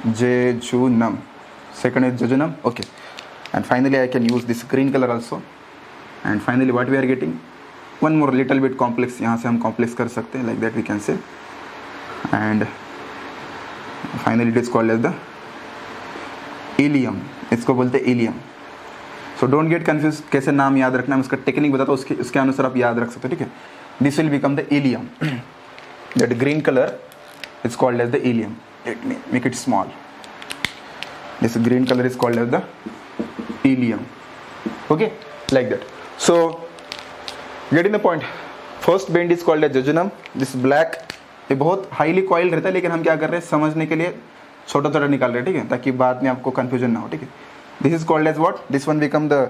jejunum. Second is jejunum. Okay, and finally I can use this green colour also, and finally what we are getting? One more little bit complex, यहाँ से हम कॉम्प्लेक्स कर सकते हैं, like that we can say, and finally it is called as the ileum, इसको बोलते हैं ileum. So don't get confuse, कैसे नाम याद रखना है, उसका टेक्निक बताता हूँ, उसके अनुसार आप याद रख सकते हो, ठीक है। This will become the ileum, that green colour is called as the ileum, let me make it small, this green colour is called as the ileum, okay, like that. So getting the point, first bend is called as jejunum, this black, ये बहुत हाईली कॉइल रहता है, लेकिन हम क्या कर रहे हैं, समझने के लिए छोटा छोटा निकाल रहे हैं, ठीक है, ताकि बाद में आपको कंफ्यूजन ना हो, ठीक है। This is called as what, this one become the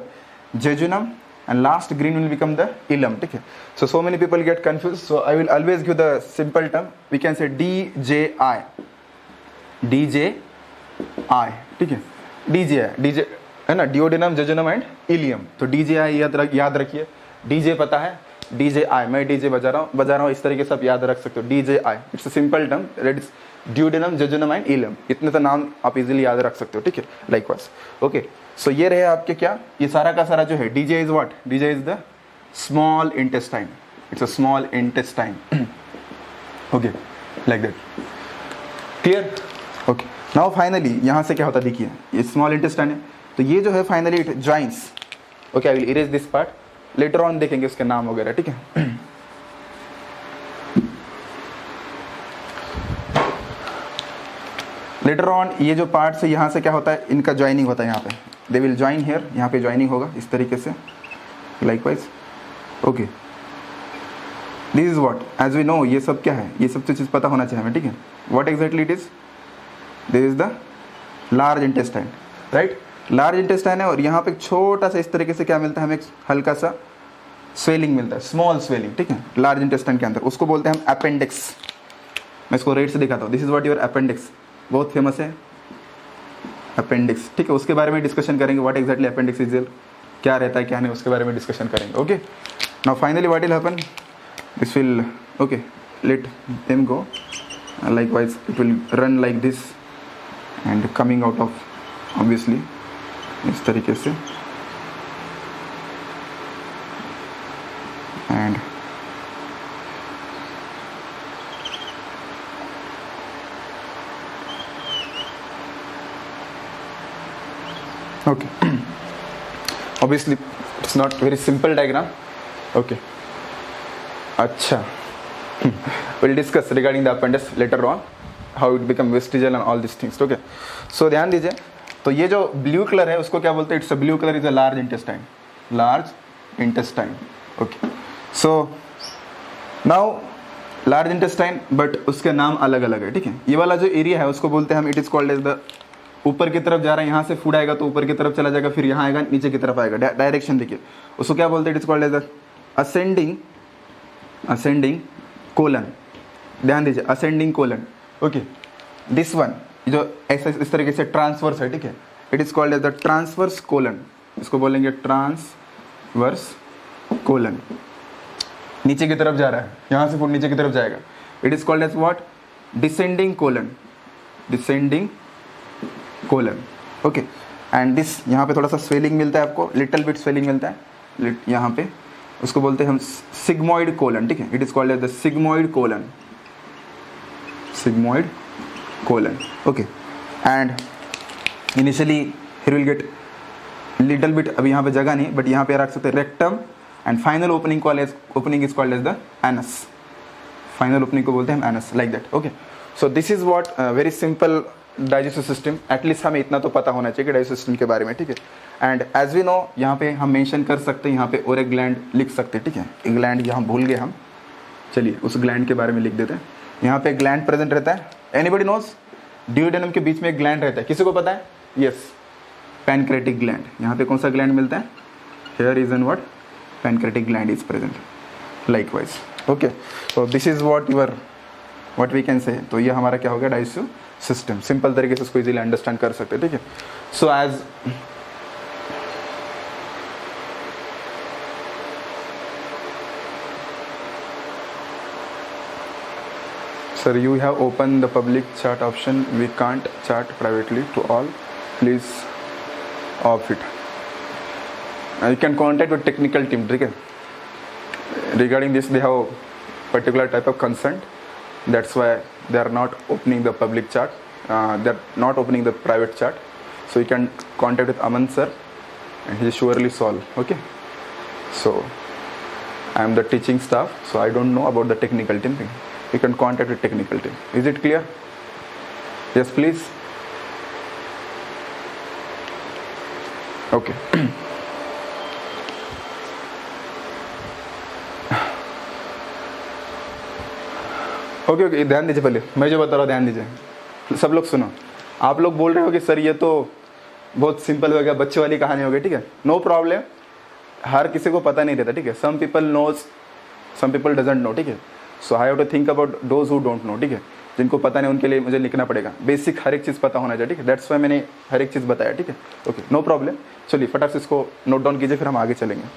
jejunum and last green will become the illum, ठीक है। So many people get confused, so I will always give the simple term, we can say DJI, ठीक है, DJ है ना, डिओडिनम, जेजुनम एंड इलियम। तो DJI याद रखिए, DJ पता है, DJI, मैं DJ बजा रहा हूँ, इस तरीके से आप याद रख सकते हो, DJI, it's a simple term, that is duodenum, jejunum and ileum, इतने तो नाम आप इजीली याद रख सकते हो, ठीक है, लाइकवाइज, ओके। सो ये रहे आपके क्या, ये सारा का सारा जो है, DJ is what, DJ is the small intestine, it's a small intestine, okay, like that, clear, okay. Now finally यहाँ से क्या होता है, देखिए ये स्मॉल इंटेस्टाइन है, तो ये जो है finally it joins, okay, I will erase this part, later on देखेंगे उसके नाम वगैरह, ठीक है। लेटर ऑन ये जो पार्ट्स है, यहाँ से क्या होता है, इनका ज्वाइनिंग होता है, यहाँ पे दे विल ज्वाइन हियर, यहाँ पे ज्वाइनिंग होगा इस तरीके से, likewise, okay. This is what, as we know, ये सब क्या है, ये सब चीज़ पता होना चाहिए हमें, ठीक है। What exactly it is, this is the large intestine, right, large intestine है, और यहाँ पे छोटा सा इस तरीके से क्या मिलता है हमें, हल्का सा स्वेलिंग मिलता है, स्मॉल स्वेलिंग, ठीक है, लार्ज इंटेस्टाइन के अंदर, उसको बोलते हैं हम अपेंडिक्स। मैं इसको रेट से दिखाता हूँ, this is what your appendix, बहुत फेमस है अपेंडिक्स, ठीक है, उसके बारे में डिस्कशन करेंगे, व्हाट एग्जैक्टली अपेंडिक्स इज, क्या रहता है क्या नहीं, उसके बारे में डिस्कशन करेंगे, okay. Now finally what will happen, this will, okay, let them go, likewise it will run like this and coming out of obviously इस तरीके से, and okay, obviously it's not very simple diagram, okay, अच्छा, we'll discuss regarding the appendix later on, how it become vestigial and all these things, okay। so ध्यान दीजिए, तो ये जो ब्लू कलर है उसको क्या बोलते हैं, it's a blue colour is a large intestine, large intestine, okay. So now large intestine, but उसके नाम अलग अलग है, ठीक है। ये वाला जो एरिया है उसको बोलते हैं हम, it is called as the, ऊपर की तरफ जा रहा है, यहाँ से फूड आएगा तो ऊपर की तरफ चला जाएगा, फिर यहाँ आएगा, नीचे की तरफ आएगा, डायरेक्शन देखिए, उसको क्या बोलते हैं, it is called as the ascending colon, ध्यान दीजिए, ascending colon, okay. This one जो ऐसा इस तरीके से ट्रांसवर्स है, ठीक है, it is called as the transverse colon, इसको बोलेंगे ट्रांसवर्स कोलन, नीचे की तरफ जा रहा है, यहाँ से फूड नीचे की तरफ जाएगा, it is called as what, descending colon, descending colon, okay. And this, यहाँ पे थोड़ा सा स्वेलिंग मिलता है आपको, लिटिल बिट स्वेलिंग मिलता है यहाँ पे, उसको बोलते हैं हम सिग्मोइड कोलन, ठीक है, it is called as the sigmoid colon, sigmoid colon, okay. And initially here will get little bit, अभी यहाँ पे जगह नहीं, बट यहाँ पे रख सकते हैं rectum, and final opening is called as the anus, final opening को बोलते हैं हम anus, like that, okay. So this is what very simple digestive system, at least हमें इतना तो पता होना चाहिए कि डाइजेस्टिव सिस्टम के बारे में, ठीक है। एंड एज वी नो, यहाँ पे हम मेंशन कर सकते हैं, यहाँ पे और एक ग्लैंड लिख सकते हैं, ठीक है, एक ग्लैंड यहाँ भूल गए हम, चलिए उस ग्लैंड के बारे में लिख देते हैं। यहाँ पे एक ग्लैंड प्रेजेंट रहता है, एनीबडी नोज, डिओडेनम के बीच में एक ग्लैंड रहता है, किसी को पता है, यस, पैनक्रेटिक ग्लैंड, यहाँ पे कौन सा ग्लैंड मिलता है, here is an what, pancreatic gland is present, likewise, okay. So this is what we can say, तो ये हमारा क्या हो गया, डाइजेस्टिव सिस्टम, सिंपल तरीके से उसको इजीली अंडरस्टैंड कर सकते हैं, ठीक है। So as sir, you have opened the public chat option, we can't chat privately to all, please off it, you can contact with technical team, ठीक है, regarding this they have particular type of concern, that's why they are not opening the public chat, they are not opening the private chat. So you can contact with Aman sir and he will surely solve. Okay, so I am the teaching staff, so I don't know about the technical team thing. You can contact with technical team. Is it clear? Yes please. Okay. Okay okay, ध्यान दीजिए, पहले मैं जो बता रहा हूँ ध्यान दीजिए, सब लोग सुनो। आप लोग बोल रहे हो कि सर ये तो बहुत सिंपल हो गया, बच्चे वाली कहानी हो गई, ठीक है, नो प्रॉब्लम, हर किसी को पता नहीं रहता, ठीक है, some people knows, some people doesn't know, ठीक है, so I have to think about those who don't know, ठीक है, जिनको पता नहीं उनके लिए मुझे लिखना पड़ेगा, बेसिक हर एक चीज़ पता होना चाहिए, ठीक है, दैट्स वाई मैंने हर एक चीज़ बताया, ठीक है, ओके, नो प्रॉब्लम। चलिए फटाक से इसको नोट डाउन कीजिए, फिर हम आगे चलेंगे।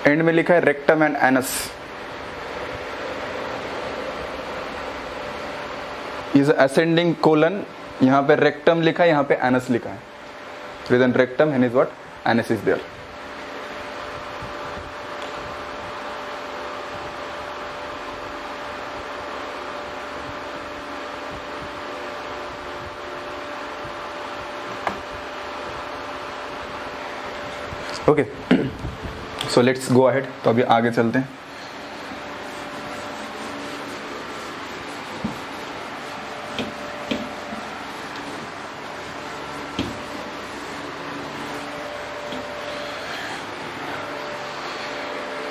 एंड में लिखा है rectum and anus, is ascending colon, यहाँ पे रेक्टम लिखा है, यहाँ पे एनस लिखा है, present rectum and is what, anus is there. Okay, so let's go ahead, तो अभी आगे चलते हैं।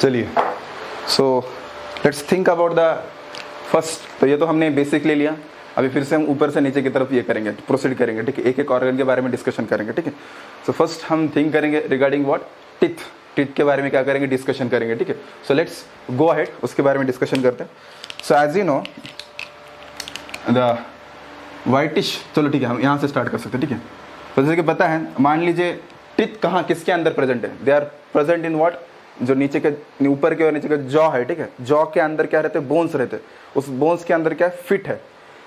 चलिए, so let's think about the first. तो ये तो हमने बेसिक ले लिया, अभी फिर से हम ऊपर से नीचे की तरफ ये करेंगे, प्रोसीड करेंगे, ठीक है, एक एक ऑर्गन के बारे में डिस्कशन करेंगे, ठीक है। सो फर्स्ट हम थिंक करेंगे रिगार्डिंग व्हाट, टिथ, टिथ के बारे में क्या करेंगे, डिस्कशन करेंगे, ठीक है। सो लेट्स गो अहेड, उसके बारे में डिस्कशन करते हैं। So as you know the whitish, चलो ठीक है, हम यहाँ से स्टार्ट कर सकते हैं, ठीक है। तो जैसे कि पता है, मान लीजिए टिथ कहाँ किसके अंदर प्रेजेंट है, they are present in what, जो नीचे के ऊपर के और नीचे का जॉ है, ठीक है, जॉ के अंदर क्या रहते हैं, बोन्स रहते हैं, उस बोन्स के अंदर क्या है, फिट है,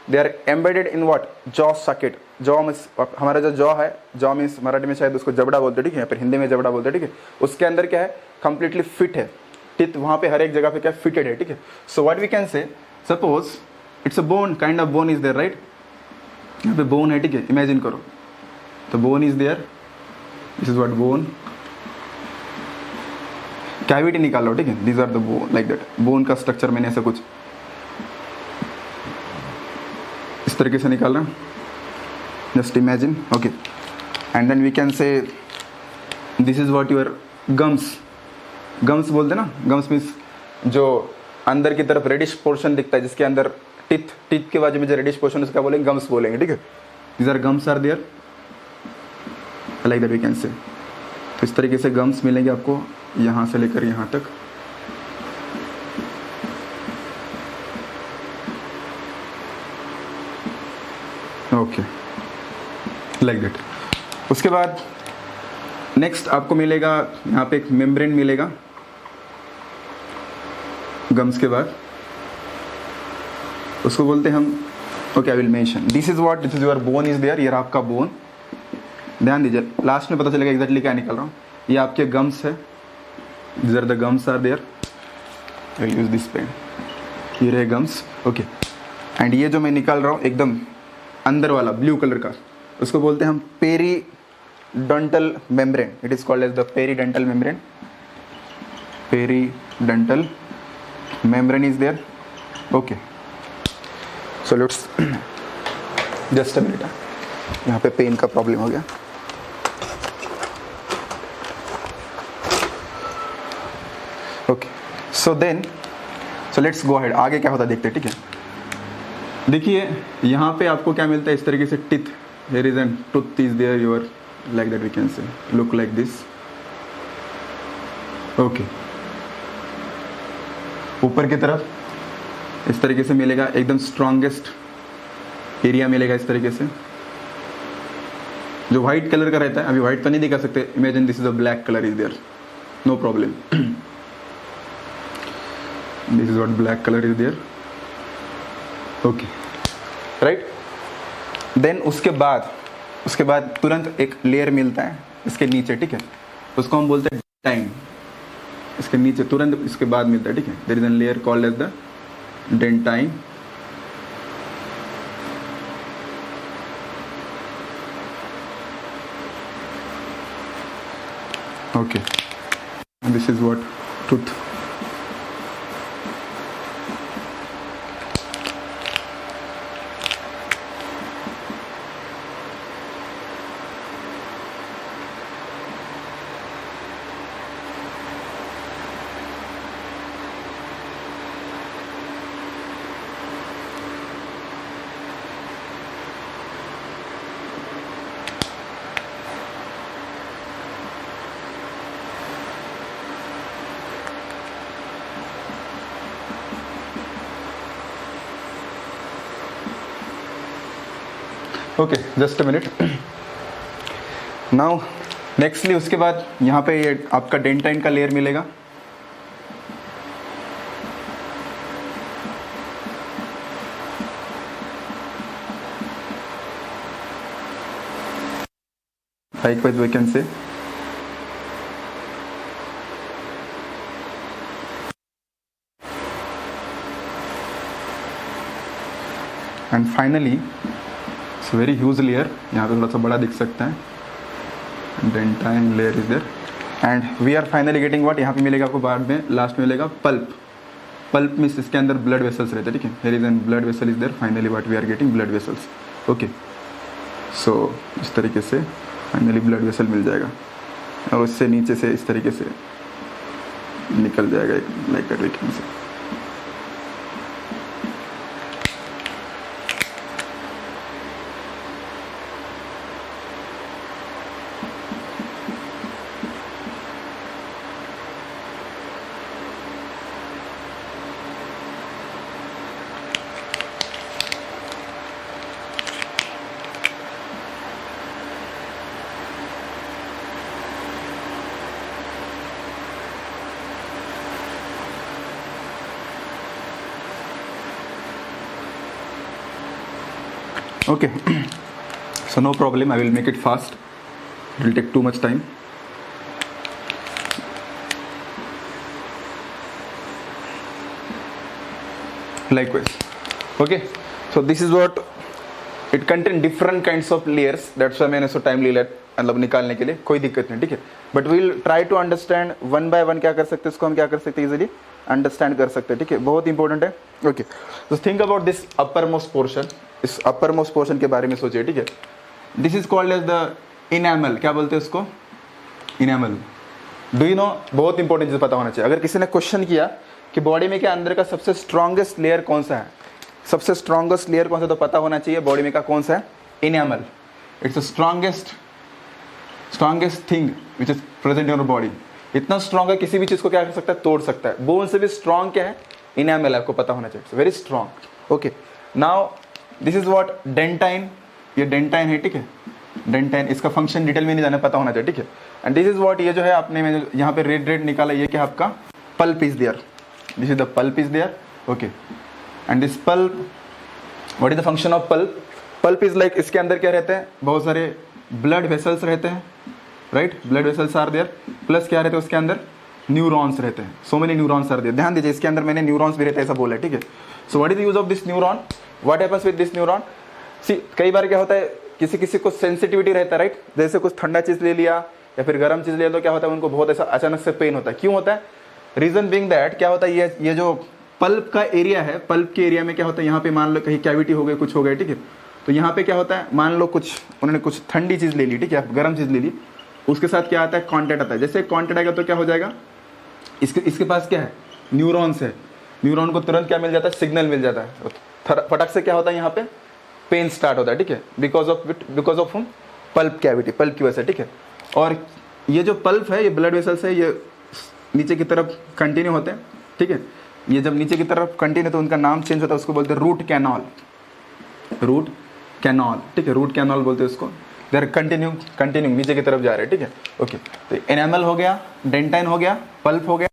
they are embedded in what, jaw socket. Jaw means हमारा जो जॉ है, जॉ मीन्स मराठी में शायद उसको जबड़ा बोलते हैं, ठीक है, या फिर हिंदी में जबड़ा बोलते हैं, ठीक है, उसके अंदर क्या है, कंप्लीटली फिट है, टिथ वहाँ पे हर एक जगह पे क्या फिटेड है, ठीक है। So what we can say, suppose it's a bone, kind of bone is there, right, यहाँ पे बोन है, ठीक है, इमेजिन करो, तो bone is there, this is what bone, cavity निकाल लो, ठीक है, these are the bone, like that, bone का स्ट्रक्चर मैंने ऐसा कुछ इस तरीके से निकाल रहा हूँ, just imagine, okay, and then we can say this is what your gums, gums बोलते ना, गम्स मीन्स जो अंदर की तरफ रेडिश पोर्शन दिखता है, जिसके अंदर टिथ, टिथ के बाजू में जो रेडिश पोर्शन उसका बोलेंगे गम्स बोलेंगे, ठीक है, these are gums are there, like that we can say. तो इस तरीके से गम्स मिलेंगे आपको यहाँ से लेकर यहाँ तक, ओके, लाइक दैट। उसके बाद नेक्स्ट आपको मिलेगा यहाँ पे एक मेम्ब्रेन मिलेगा गम्स के बाद, उसको बोलते हैं हम, okay I will mention, this is what, this is your bone is there, ये आपका बोन, ध्यान दीजिए, लास्ट में पता चलेगा एग्जैक्टली क्या निकाल रहा हूँ, ये आपके गम्स है, these are the gums are there, I will use this pen, ये रहे गम्स, ओके, एंड ये जो मैं निकाल रहा हूँ एकदम अंदर वाला ब्लू कलर का, उसको बोलते हैं हम periodontal membrane. It is called as the periodontal membrane. Periodontal membrane is there. Okay, so let's just a minute. यहाँ पे पेन का प्रॉब्लम हो गया. Okay, so let's go ahead. आगे क्या होता है देखते हैं, ठीक है. देखिए यहाँ पे आपको क्या मिलता है, इस तरीके से teeth. There is an tooth is there your, like that we can say look like this. Okay, ऊपर की तरफ इस तरीके से मिलेगा, एकदम स्ट्रॉन्गेस्ट एरिया मिलेगा इस तरीके से, जो व्हाइट कलर का रहता है. अभी व्हाइट तो नहीं दिखा सकते, imagine this is a black colour is there, no problem. This is what black colour is there. Okay, right. Then उसके बाद तुरंत एक लेयर मिलता है इसके नीचे, ठीक है. उसको हम बोलते हैं डेंटाइन. इसके नीचे तुरंत इसके बाद मिलता है, ठीक है. There is an layer called as the dentine. Okay, this is what tooth. Okay, just a minute. Now nextly उसके बाद यहाँ पे ये आपका डेंटाइन का लेयर मिलेगा. Likewise we can say and finally it's a very huge layer. यहाँ पे थोड़ा सा बड़ा दिख सकता है. Dentine layer is there and we are finally getting what. यहाँ पे मिलेगा आपको बाद में, लास्ट में मिलेगा पल्प. पल्प मीन्स इसके अंदर ब्लड वेसल्स रहते हैं, ठीक है. There is an blood vessel is there. Finally what we are getting blood vessels. Okay, so इस तरीके से फाइनली ब्लड वेसल मिल जाएगा और उससे नीचे से इस तरीके से निकल जाएगा, like that we can say. Okay, so no problem, I will make it fast. It will take too much time. Likewise. Okay, so this is what it contain different kinds of layers. That's why मैंने so time ले मतलब निकालने के लिए कोई दिक्कत नहीं, ठीक है. But we will try to understand one by one क्या कर सकते हैं, इसको हम क्या कर सकते हैं, easily अंडरस्टैंड कर सकते हैं, ठीक है. बहुत इंपॉर्टेंट है. ओके, तो think about this upper most portion. इस अपर मोस्ट पोर्शन के बारे में सोचिए, ठीक है. This is called as the enamel. क्या बोलते हैं उसको, इनेमल. डू यू नो, बहुत इंपॉर्टेंट चीज पता होना चाहिए. अगर किसी ने क्वेश्चन किया कि बॉडी में के अंदर का सबसे स्ट्रॉन्गेस्ट लेयर कौन सा है, सबसे स्ट्रॉन्गेस्ट लेयर कौन सा, तो पता होना चाहिए बॉडी में का कौन सा है, enamel. It's the strongest thing which is present in your body. इतना स्ट्रॉन्ग है, किसी भी चीज को क्या कर सकता है, तोड़ सकता है. बोन से भी स्ट्रॉन्ग क्या है, इनेमल. आपको पता होना चाहिए, very strong. Okay, now this is what dentine. ये डेंटाइन है, ठीक है. डेंटाइन, इसका फंक्शन डिटेल में नहीं जाना, पता होना चाहिए, ठीक है. एंड दिस इज व्हाट, ये जो है आपने यहाँ पे रेड निकाला, ये क्या आपका pulp is there. This is the pulp is there. Okay, and this pulp, what is the function of pulp. Pulp is like, इसके अंदर क्या रहते हैं, बहुत सारे ब्लड वेसल्स रहते हैं, right. Blood vessels are there, plus क्या रहते हैं उसके अंदर, न्यूरॉन्स रहते हैं. So many neurons are there. ध्यान दीजिए, इसके अंदर मैंने न्यूरॉन्स भी रहते हैं ऐसा बोला है, ठीक है. So what is the use of this neuron, what happens with this neuron. See, कई बार क्या होता है, किसी किसी को सेंसिटिविटी रहता है, राइट, जैसे कुछ ठंडा चीज़ ले लिया या फिर गर्म चीज़ ले लिया तो क्या होता है, उनको बहुत ऐसा अचानक से पेन होता है। क्यों होता है? रीजन बीइंग दैट क्या होता है, ये जो पल्प का एरिया है, पल्प के एरिया में क्या होता है, यहाँ पे मान लो कहीं कैविटी हो गई, कुछ हो गया, ठीक है, तो यहाँ पे क्या होता है, मान लो कुछ उन्होंने कुछ ठंडी चीज़ ले ली, ठीक है, गर्म चीज़ ले ली, उसके साथ क्या आता है, कॉन्टैक्ट आता है। जैसे कॉन्टैक्ट आएगा तो क्या हो जाएगा, इसके पास क्या है, न्यूरॉन्स है, न्यूरॉन को तुरंत क्या मिल जाता है, सिग्नल मिल जाता है, फटक से क्या होता है, यहाँ पे पेन स्टार्ट होता है, ठीक है, because of pulp cavity, pulp की वजह से, ठीक है। और ये जो पल्प है, ये ब्लड वेसल्स है, ये नीचे की तरफ कंटिन्यू होते हैं, ठीक है, ये जब नीचे की तरफ कंटिन्यू तो उनका नाम चेंज होता है, उसको बोलते हैं रूट कैनॉल, रूट कैनॉल, ठीक है, रूट कैनॉल बोलते हैं उसको। देर कंटिन्यू नीचे की तरफ जा रहे हैं, ठीक है, ओके। तो एनामल हो गया, डेंटाइन हो गया, पल्प हो गया,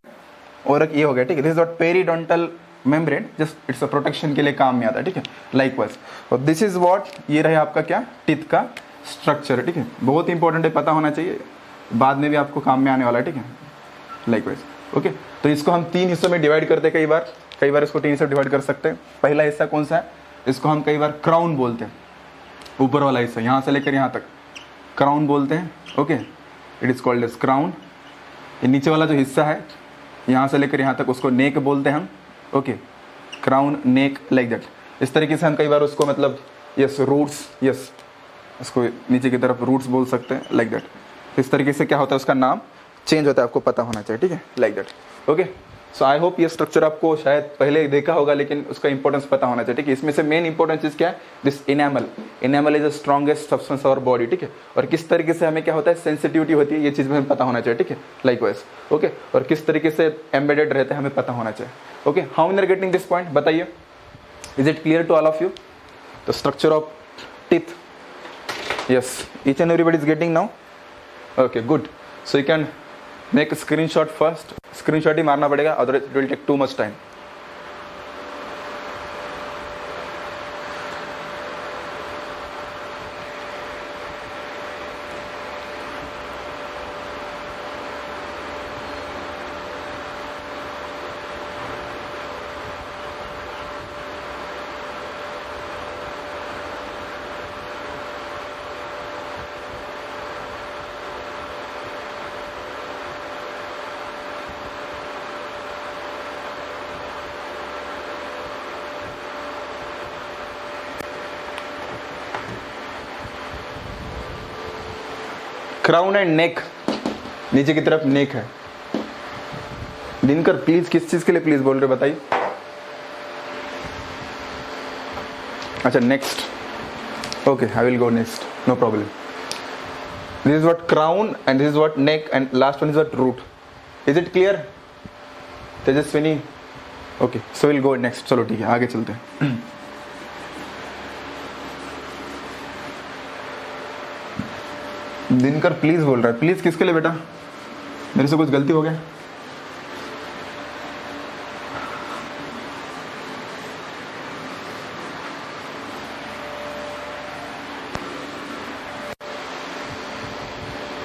और एक ये हो गया, ठीक है, this is what periodontal membrane, just it's a protection के लिए काम में आता है, ठीक है, लाइकवाइज। और दिस इज व्हाट, ये रहे आपका क्या, टीथ का स्ट्रक्चर है, ठीक है, बहुत इंपॉर्टेंट है, पता होना चाहिए, बाद में भी आपको काम में आने वाला है, ठीक है, लाइकवाइज, ओके। तो इसको हम 3 हिस्सों में डिवाइड करते हैं, कई बार इसको 3 हिस्सों डिवाइड कर सकते हैं। पहला हिस्सा कौन सा है, इसको हम कई बार क्राउन बोलते हैं, ऊपर वाला हिस्सा यहाँ से लेकर यहाँ तक क्राउन बोलते हैं, okay, it is called as crown. ये नीचे वाला जो हिस्सा है यहाँ से लेकर यहाँ तक उसको नेक बोलते हैं हम, okay, crown, neck, like that. इस तरीके से हम कई बार उसको मतलब यस रूट्स, यस इसको नीचे की तरफ रूट्स बोल सकते हैं, लाइक दैट। इस तरीके से क्या होता है, उसका नाम चेंज होता है, आपको पता होना चाहिए, ठीक है, like that, okay. So I hope ये स्ट्रक्चर आपको शायद पहले देखा होगा, लेकिन उसका इंपॉर्टेंस पता होना चाहिए, ठीक है। इसमें से मेन इंपॉर्टेंट चीज़ क्या है, this enamel, enamel is the strongest substance of body, ठीक है। और किस तरीके से हमें क्या होता है, सेंसिटिविटी होती है, ये चीज़ हमें पता होना चाहिए, ठीक है, लाइकवाइज, ओके। और किस तरीके से एम्बेडेड रहते हैं हमें पता होना चाहिए, okay. How many are getting this point, बताइए, is it clear to all of you, the structure of teeth? Yes, each and everybody is getting now, okay, good. So you can make screenshot first, screenshot ही मारना पड़ेगा, otherwise it will take too much time. Crown and neck, नीचे की तरफ नेक है। दिनकर प्लीज किस चीज के लिए प्लीज बोल रहे बताइए। अच्छा next, okay I will go next, no problem. This is what crown and this is what neck and last one is what root. Is it clear Tejaswini? Okay so will go next. चलो ठीक है आगे चलते हैं। दिनकर प्लीज बोल रहा है, प्लीज किसके लिए बेटा? मेरे से कुछ गलती हो गया?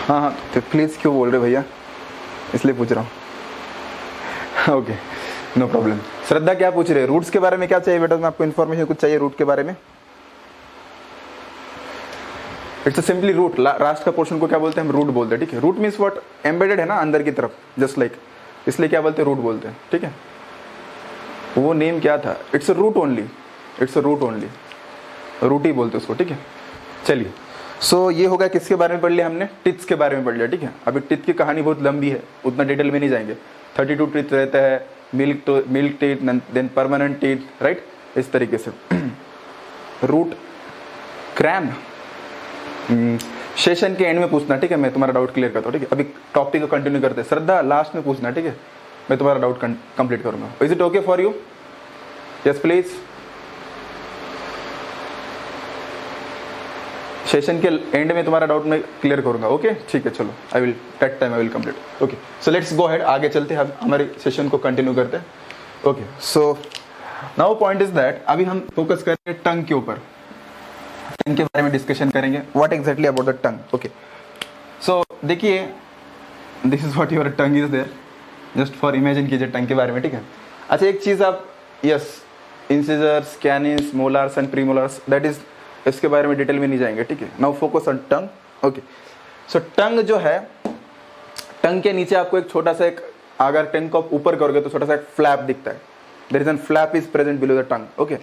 हाँ हाँ तो प्लीज क्यों बोल रहे भैया, इसलिए पूछ रहा हूँ। Okay no problem. श्रद्धा क्या पूछ रहे हैं, रूट्स के बारे में क्या चाहिए बेटा? मैं आपको इन्फॉर्मेशन कुछ चाहिए रूट के बारे में? It's simply root. लास्ट का पोर्शन को क्या बोलते हैं हम? रूट बोलते हैं। ठीक है, रूट मीन्स व्हाट, एम्बेडेड है ना अंदर की तरफ, जस्ट लाइक, इसलिए क्या बोलते हैं? रूट बोलते हैं। ठीक है, वो नेम क्या था? It's a root only, it's a root only, root ही बोलते हैं उसको। ठीक है चलिए, सो ये हो गया किसके बारे में पढ़ लिया हमने? टिथ्स के बारे में पढ़ लिया। ठीक है, अभी टिथ की कहानी बहुत लंबी है, उतना डिटेल में नहीं जाएंगे। 32 टिथ रहता है, milk teeth, then permanent teeth, right, इस तरीके से। रूट क्रैम सेशन के एंड में पूछना, ठीक है, मैं तुम्हारा डाउट क्लियर करता हूँ। ठीक है, अभी टॉपिक को कंटिन्यू करते हैं। श्रद्धा लास्ट में पूछना, ठीक है, मैं तुम्हारा डाउट कंप्लीट करूंगा। Is it okay for you? Yes please. Session के एंड में तुम्हारा डाउट मैं क्लियर करूंगा। ओके ठीक है, चलो I will take time, I will complete. Okay so let's go head, आगे चलते हैं, हमारे सेशन को कंटिन्यू करते हैं। Okay so now point is that अभी हम फोकस करेंगे टंग के ऊपर, टंग के बारे में डिस्कशन करेंगे। What exactly about the tongue? Okay so देखिए, this is what your tongue is there, just for imagine कीजिए टंग के बारे में। ठीक है, अच्छा एक चीज आप, yes incisors, canines, molars and premolars, that is इसके बारे में डिटेल में नहीं जाएंगे, ठीक है। Now focus on tongue, okay. So tongue जो है, टंग के नीचे आपको एक छोटा सा एक, अगर टंग को आप ऊपर करोगे तो छोटा सा एक फ्लैप दिखता है, there is an flap is present below the tongue, okay.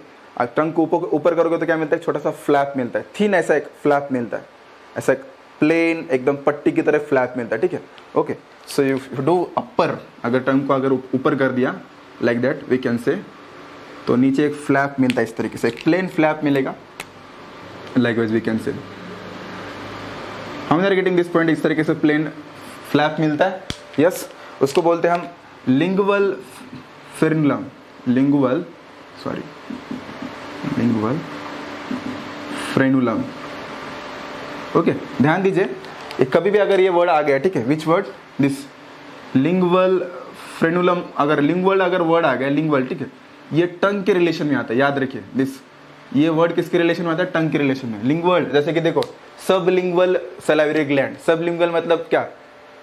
Tongue को ऊपर करोगे तो क्या मिलता है, छोटा सा फ्लैप मिलता है, थिन ऐसा एक फ्लैप मिलता है, ऐसा एक प्लेन एकदम पट्टी की तरह फ्लैप मिलता है, ठीक है, ओके। सो यू डू अपर, अगर टंग को अगर ऊपर कर दिया like that we can say, तो नीचे एक फ्लैप मिलता है इस तरीके से, एक प्लेन फ्लैप मिलेगा, like wise we can say हम आर गेटिंग दिस पॉइंट। इस तरीके से प्लेन फ्लैप मिलता है, यस। उसको बोलते हैं हम lingual frenulum, lingual frenulum, okay. ध्यान दीजिए, कभी भी अगर ये वर्ड आ गया, ठीक है, which word, this lingual frenulum, अगर लिंगुअल अगर वर्ड आ गया, लिंगुअल, ठीक है, ये टंग के रिलेशन में आता है, याद रखिए दिस, ये वर्ड किसके रिलेशन में आता है, टंग के रिलेशन में। लिंगुअल जैसे कि देखो, सबलिंगुअल सैलिवरी ग्लैंड, सबलिंगुअल मतलब क्या,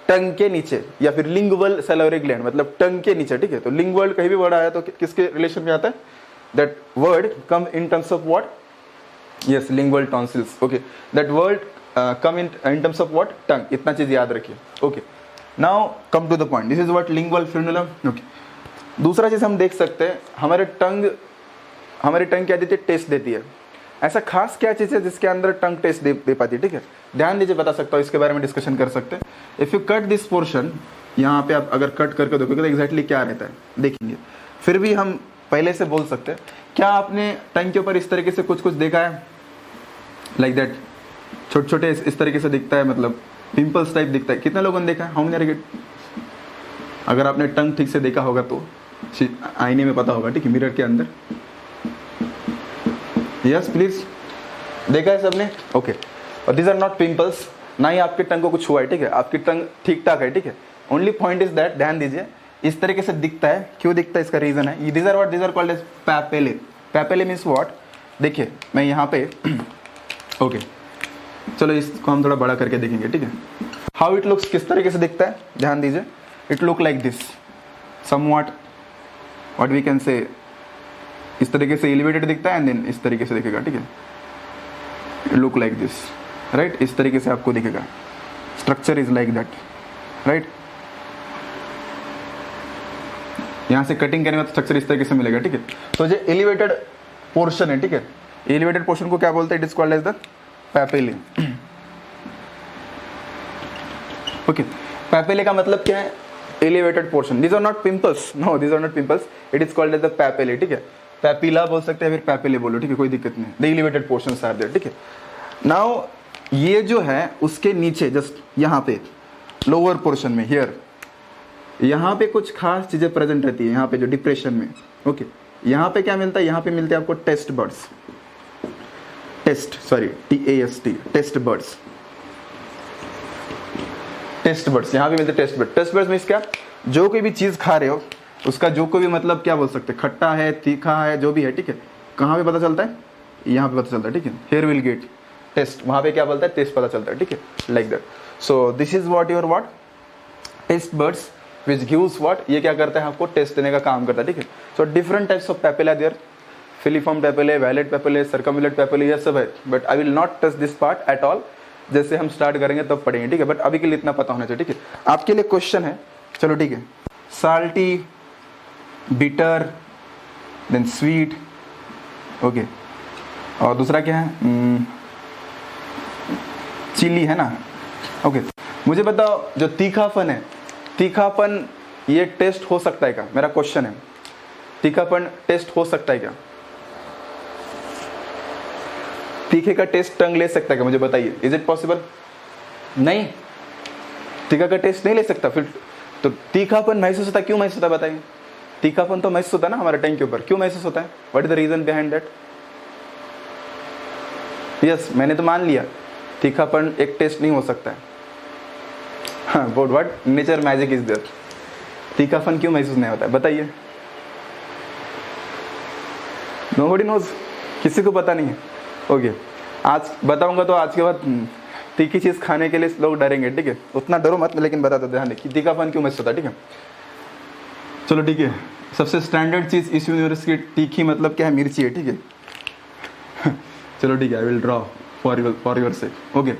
टंग के नीचे, या फिर लिंगुअल सैलिवरी ग्लैंड मतलब टंग के नीचे, ठीक है। तो लिंगुअल कहीं भी वर्ड आया तो किसके रिलेशन में आता है, that word come in terms of what, yes, lingual tonsils, okay. That word come in terms of what, tongue, इतना चीज याद रखिए, ओके। Now come to the point, this is what lingual frenulum, okay. दूसरा चीज हम देख सकते हैं, हमारी टंग क्या देती है, टेस्ट देती है। ऐसा खास क्या चीज़ है जिसके अंदर टंग टेस्ट दे पाती है, ठीक है। ध्यान दीजिए, बता सकता हूँ, इसके बारे में डिस्कशन कर सकते हैं। If you cut this portion, यहाँ पे आप अगर कट करके देखोगे तो एग्जैक्टली क्या रहता है देखेंगे। फिर भी हम पहले से बोल सकते हैं, क्या आपने टंग के ऊपर इस तरीके से कुछ देखा है, लाइक दैट, छोटे छोटे इस तरीके से दिखता है, मतलब पिंपल्स टाइप दिखता है, कितने लोगों ने देखा है, हाउ मेनी गेट। अगर आपने टंग ठीक से देखा होगा तो आईने में पता होगा, ठीक है, मिरर के अंदर, यस प्लीज, देखा है सबने, ओके। और दीज आर नॉट पिंपल्स, ना ही आपके टंग को कुछ हुआ है, ठीक है, आपकी टंग ठीक ठाक है, ठीक है। ओनली पॉइंट इज दैट, ध्यान दीजिए, इस तरीके से दिखता है, क्यों दिखता है, इसका रीजन है, these are what, these are called as papillae. Papillae means what, देखिए मैं यहाँ पे ओके, चलो इसको हम थोड़ा बड़ा करके देखेंगे, ठीक है। हाउ इट लुक्स, किस तरीके से दिखता है, ध्यान दीजिए, it look like this, somewhat, what we can say, इस तरीके से एलिवेटेड दिखता है, एंड देन इस तरीके से दिखेगा, ठीक है, लुक लाइक दिस, राइट, इस तरीके से आपको दिखेगा, structure is like that, right. यहां से कटिंग करने में स्ट्रक्चर इस तरीके से मिलेगा, ठीक है। तो जो एलिवेटेड पोर्शन है, ठीक है, एलिवेटेड पोर्शन को क्या बोलते हैं, it is called as the papillae, okay. Papillae का मतलब क्या है, elevated portion. These are not pimples, no these are not pimples, it is called as the papillae, ठीक है। पैपिला बोल सकते हैं, फिर पैपेले बोलो, ठीक है, कोई दिक्कत नहीं, the elevated portions are there, ठीक है। नाउ ये जो है उसके नीचे जस्ट यहाँ पे लोअर पोर्शन में, हियर, यहाँ पे कुछ खास चीजें प्रेजेंट रहती है, यहाँ पे जो डिप्रेशन में, ओके। यहाँ पे क्या मिलता है, यहाँ पे मिलते हैं आपको taste buds, TAST, taste buds, यहाँ पे मिलते हैं taste bud. Taste buds means क्या, जो कोई भी चीज खा रहे हो उसका जो कोई भी मतलब क्या बोल सकते हैं, खट्टा है, तीखा है, जो भी है, ठीक है, कहाँ पे पता चलता है, यहाँ पे पता चलता है, ठीक है। हेयर विल गेट टेस्ट, वहाँ पे क्या बोलता है, टेस्ट पता चलता है, ठीक है, like that. So this is what your what taste buds which gives what, ये क्या करता है, आपको टेस्ट देने का काम करता है, ठीक है। So different types of papilla there, filiform papillae, vallate papillae, circumvallate papillae, ये सब है, but I will not touch this part at all, जैसे हम स्टार्ट करेंगे तब पढ़ेंगे, ठीक है। बट अभी के लिए इतना पता होना चाहिए, ठीक है। आपके लिए क्वेश्चन है, चलो ठीक है, salty, bitter, then sweet, okay, और दूसरा क्या है, चिली है ना, ओके। मुझे बताओ, जो तीखापन है, तीखापन ये टेस्ट हो सकता है क्या, मेरा क्वेश्चन है, तीखापन टेस्ट हो सकता है क्या, तीखे का टेस्ट टंग ले सकता है क्या, मुझे बताइए, इज इट पॉसिबल, नहीं, तीखा का टेस्ट नहीं ले सकता, फिर तो तीखापन महसूस होता है, क्यों महसूस होता है बताइए, तीखापन तो महसूस होता है ना हमारे टंग के ऊपर, क्यों महसूस होता है, what is the reason behind that, yes, मैंने तो मान लिया तीखापन एक टेस्ट नहीं हो सकता है, हाँ, but what nature magic is there, तीखापन क्यों महसूस नहीं होता है बताइए, नोबडी नोज, किसी को पता नहीं है, ओके। आज बताऊंगा तो आज के बाद तीखी चीज खाने के लिए लोग डरेंगे, ठीक है, उतना डरो मत, लेकिन बता दो, ध्यान देखिए तीखापन क्यों महसूस होता है, ठीक है। चलो ठीक है, सबसे स्टैंडर्ड चीज इस यूनिवर्स की तीखी मतलब क्या है, मिर्ची है, ठीक है। चलो ठीक है, I will draw for your sake. Okay,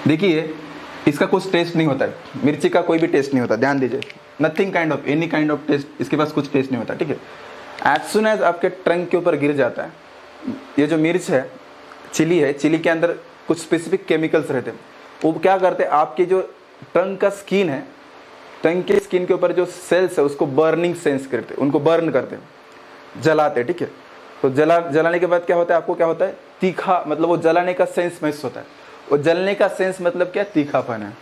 देखिए इसका कुछ टेस्ट नहीं होता है, मिर्ची का कोई भी टेस्ट नहीं होता, ध्यान दीजिए, nothing kind of any kind of taste, इसके पास कुछ टेस्ट नहीं होता, ठीक है। एज सुन एज आपके ट्रंक के ऊपर गिर जाता है, ये जो मिर्च है, चिली है, चिली के अंदर कुछ स्पेसिफिक केमिकल्स रहते हैं, वो क्या करते हैं, आपके जो ट्रंक का स्किन है, ट्रंक के स्किन के ऊपर जो सेल्स है उसको बर्निंग सेंस करते हैं, उनको बर्न करते हैं, जलाते हैं, ठीक है। तो जलाने के बाद क्या होता है, आपको क्या होता है, तीखा, मतलब वो जलाने का सेंस महसूस होता है, वो जलने का सेंस मतलब क्या, तीखापन है,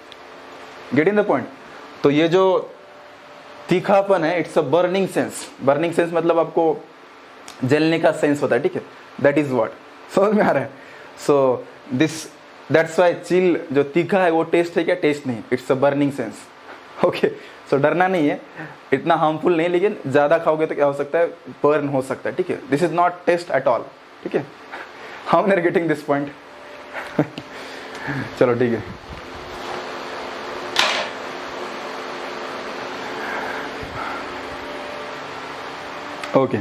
गेट इन द पॉइंट। तो ये जो तीखापन है, it's a burning sense, burning sense मतलब आपको जलने का सेंस होता है, ठीक है, दैट इज व्हाट, समझ में आ रहा है। सो दैट्स वाई चिल जो तीखा है वो टेस्ट है क्या, टेस्ट नहीं, it's a burning sense. Okay, so डरना नहीं है, इतना हार्मफुल नहीं, लेकिन ज़्यादा खाओगे तो क्या हो सकता है, बर्न हो सकता है, ठीक है। This is not taste at all, ठीक है, how we are getting this point. चलो ठीक है, okay,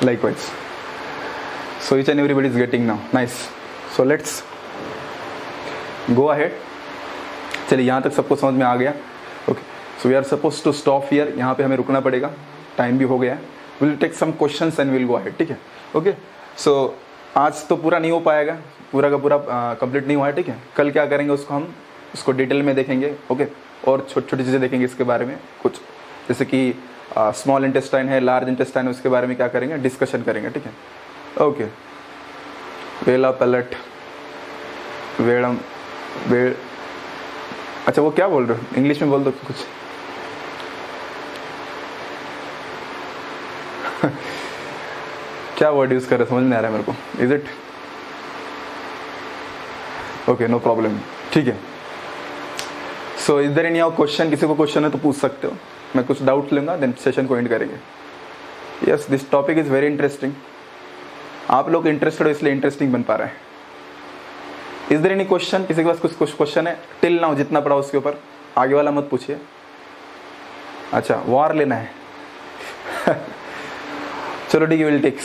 likewise, so each and everybody is getting now, nice, so let's go ahead। चलिए यहाँ तक सबको समझ में आ गया, okay, so we are suppose to stop here, यहाँ पे हमें रुकना पड़ेगा, टाइम भी हो गया है, will take some questions and will go ahead, ठीक है। ओके, सो आज तो पूरा नहीं हो पाएगा, पूरा का पूरा कंप्लीट नहीं हुआ है, ठीक है। कल क्या करेंगे उसको हम उसको डिटेल में देखेंगे, ओके, और छोटी छोटी चीज़ें देखेंगे इसके बारे में, कुछ जैसे कि स्मॉल इंटेस्टाइन है, लार्ज इंटेस्टाइन है, उसके बारे में क्या करेंगे, डिस्कशन करेंगे, ठीक है। ओके, वेला पलट वेड़म वेड़, अच्छा वो क्या बोल रहे हो, इंग्लिश में बोल दो कुछ। क्या वर्ड यूज कर रहे समझ नहीं आ रहा है मेरे को, is it okay, no problem, ठीक है। So is there any question, किसी को क्वेश्चन है तो पूछ सकते हो, मैं कुछ डाउट लूंगा, देन सेशन को एंड करेंगे। Yes, this topic is very interesting, आप लोग इंटरेस्टेड हो इसलिए इंटरेस्टिंग बन पा रहा है। इज देयर एनी क्वेश्चन, किसी के पास कुछ क्वेश्चन है, टिल नाउ जितना पढ़ा उसके ऊपर, आगे वाला मत पूछिए। अच्छा, वॉर लेना है। चलो ठीक है, विल टेक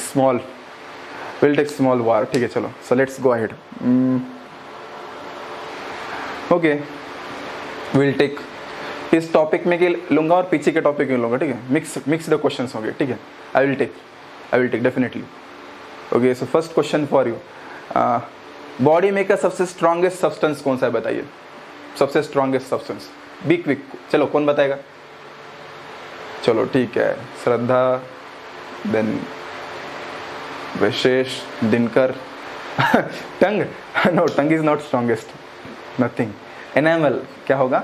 स्मॉल वॉर, ठीक है, चलो, so let's go ahead. Okay, will take इस टॉपिक में के लूंगा और पीछे के टॉपिक में लूंगा, ठीक है, मिक्स द क्वेश्चंस होंगे, ठीक है। I will take definitely. Okay, so first question for you, body में का सबसे स्ट्रॉन्गेस्ट सब्सटेंस कौन सा है, बताइए, सबसे स्ट्रॉन्गेस्ट सब्सटेंस, बी क्विक, चलो कौन बताएगा, चलो ठीक है, Shraddha, then Vishesh, Dinkar. Tongue, no, tongue is not strongest, nothing. Enamel क्या होगा,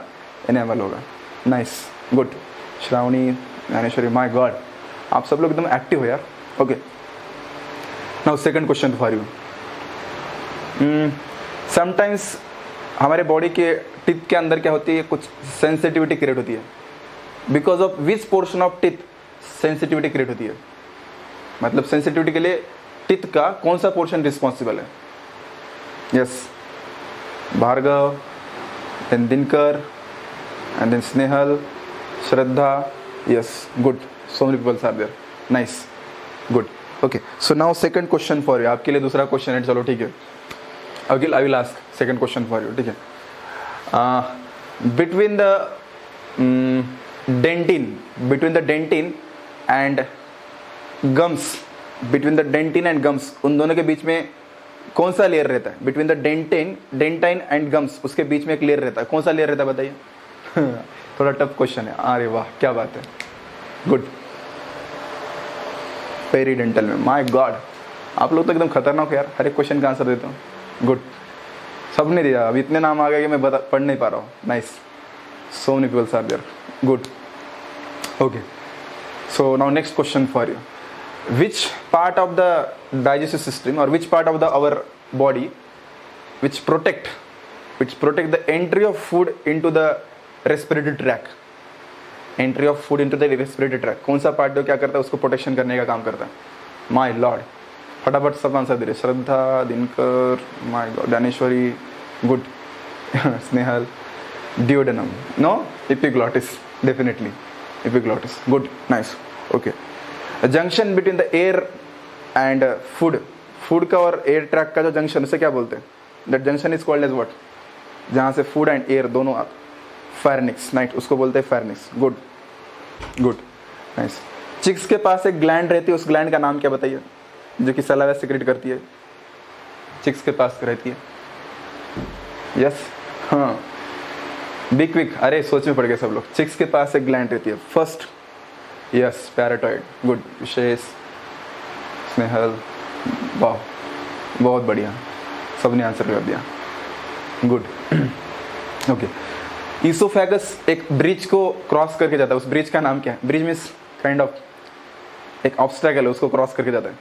एनामल होगा, nice, good. Shravani, Dnyaneshwari, my god, आप सब लोग एकदम एक्टिव हो यार। Okay, now second question for you. Sometimes हमारे बॉडी के टिथ के अंदर क्या होती है, कुछ सेंसिटिविटी क्रिएट होती है, because of which portion of teeth sensitivity create होती है, मतलब सेंसिटिविटी के लिए टिथ का कौन सा पोर्शन रिस्पॉन्सिबल है। Yes, Bhargav, then Dinkar, and then Snehal, Shraddha, yes, good, so many peoples are there, nice, good. Okay, so now second question for you, आपके लिए दूसरा क्वेश्चन है, चलो ठीक है, again I will ask second question for you, ठीक है। Between the dentin and gums, between the dentin and gums, उन दोनों के बीच में कौन सा लेयर रहता है, between the dentine and gums, उसके बीच में एक लेयर रहता है, कौन सा लेयर रहता है बताइए। थोड़ा टफ क्वेश्चन है, अरे वाह क्या बात है, गुड, पेरीडेंटल में, माय गॉड, आप लोग तो एकदम खतरनाक यार, हर एक क्वेश्चन का आंसर देते हो, गुड, सबने दिया, अब इतने नाम आ गए कि मैं पढ़ नहीं पा रहा हूँ, nice, so many peoples are there, good. Okay, so now next question for you, which part of the digestive system or which part of our body which protect the entry of food into the respiratory tract, entry of food into the respiratory tract, कौन सा पार्ट जो क्या करता है, उसको प्रोटेक्शन करने का काम करता है। माय लॉर्ड, फटाफट सब आंसर दे रहे, Shraddha, Dinkar, my god, Dnyaneshwari, good, Snehal, duodenum, no, epiglottis, definitely epiglottis, good, nice. Okay, a junction between the air and food food का और एयर ट्रैक का जो जंक्शन, उसे क्या बोलते हैं? That junction is called as what? जहाँ से फूड एंड एयर दोनों फेरिंक्स, नाइट, उसको बोलते हैं pharynx. Good good, nice. Cheeks के पास एक ग्लैंड रहती है, उस ग्लैंड का नाम क्या बताइए, जो कि सलाइवा सिक्रेट करती है? चिक्स के पास रहती है। यस, हाँ, बिग क्विक, अरे सोच में पड़ गए सब लोग। चिक्स के पास एक ग्लैंड रहती है, फर्स्ट, यस, पैराटॉइड। गुड, विशेष, स्नेहल, वाह, बहुत बढ़िया, सबने आंसर कर दिया। Good, okay. ईसोफेगस एक ब्रिज को क्रॉस करके जाता है, उस ब्रिज का नाम क्या है? ब्रिज मीन्स काइंड ऑफ एक ऑब्स्टेकल है, उसको क्रॉस करके जाता है।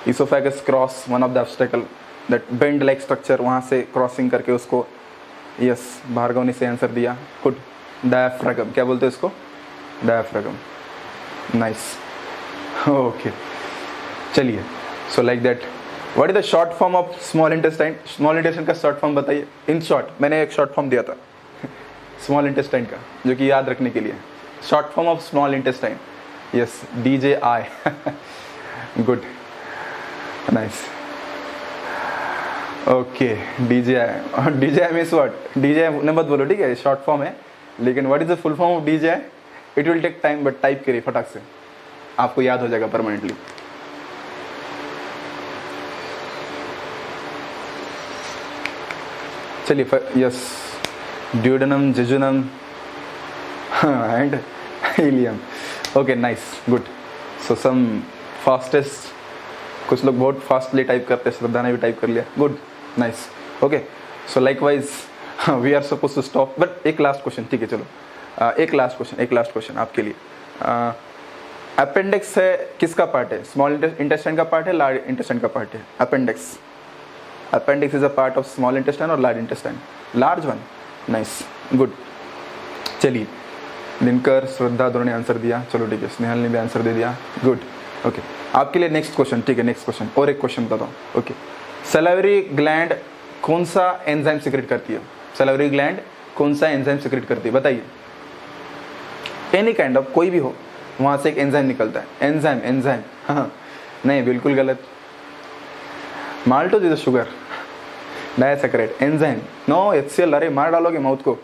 Oesophagus cross one of the obstacle, that bend like structure, वहाँ से क्रॉसिंग करके उसको, यस, भार्गव ने से आंसर दिया। गुड, डायफ्रागम, क्या बोलते हैं इसको? Diaphragm, nice, okay. चलिए, so like that, what is the short form of small intestine? Small intestine का शॉर्ट फॉर्म बताइए। इन शॉर्ट, मैंने एक शॉर्ट फॉर्म दिया था स्मॉल इंटेस्टाइन का, जो कि याद रखने के लिए। Short form of small intestine, yes, DJI। Good, nice, okay. DJI means what? DJI ने मत बोलो, ठीक है, शॉर्ट फॉर्म है, लेकिन what is the full form of DJI? It will take time, but type करिए फटाक से, आपको याद हो जाएगा परमानेंटली। चलिए, yes, duodenum, jejunum and ileum. Okay, nice, good. So some fastest, कुछ लोग बहुत फास्टली टाइप करते हैं, श्रद्धा ने भी टाइप कर लिया। Good, nice, okay. So likewise we are suppose to stop, but एक लास्ट क्वेश्चन, ठीक है, चलो, एक लास्ट क्वेश्चन आपके लिए। अपेंडिक्स है किसका पार्ट है? स्मॉल इंटेस्टाइन का पार्ट है, लार्ज इंटेस्टाइन का पार्ट है? Appendix is a part of small intestine और large intestine? Large one, nice, good. चलिए, दिनकर, श्रद्धा दोनों ने आंसर दिया, चलो ठीक है, स्नेहल ने भी आंसर दे दिया। Good, okay. आपके लिए नेक्स्ट क्वेश्चन, ठीक है, नेक्स्ट क्वेश्चन, और एक क्वेश्चन बताता हूँ। ओके, सलाइवरी ग्लैंड कौन सा एंजाइम सिक्रेट करती है? सलाइवरी ग्लैंड कौन सा एंजाइम सिक्रेट करती है, बताइए। एनी काइंड ऑफ, कोई भी हो, वहाँ से एक एंजाइम निकलता है। एंजाइम, हाँ, नहीं, बिल्कुल गलत। Maltose is sugar, disaccharide, enzyme, no HCl, अरे मार डालोगे माउथ को,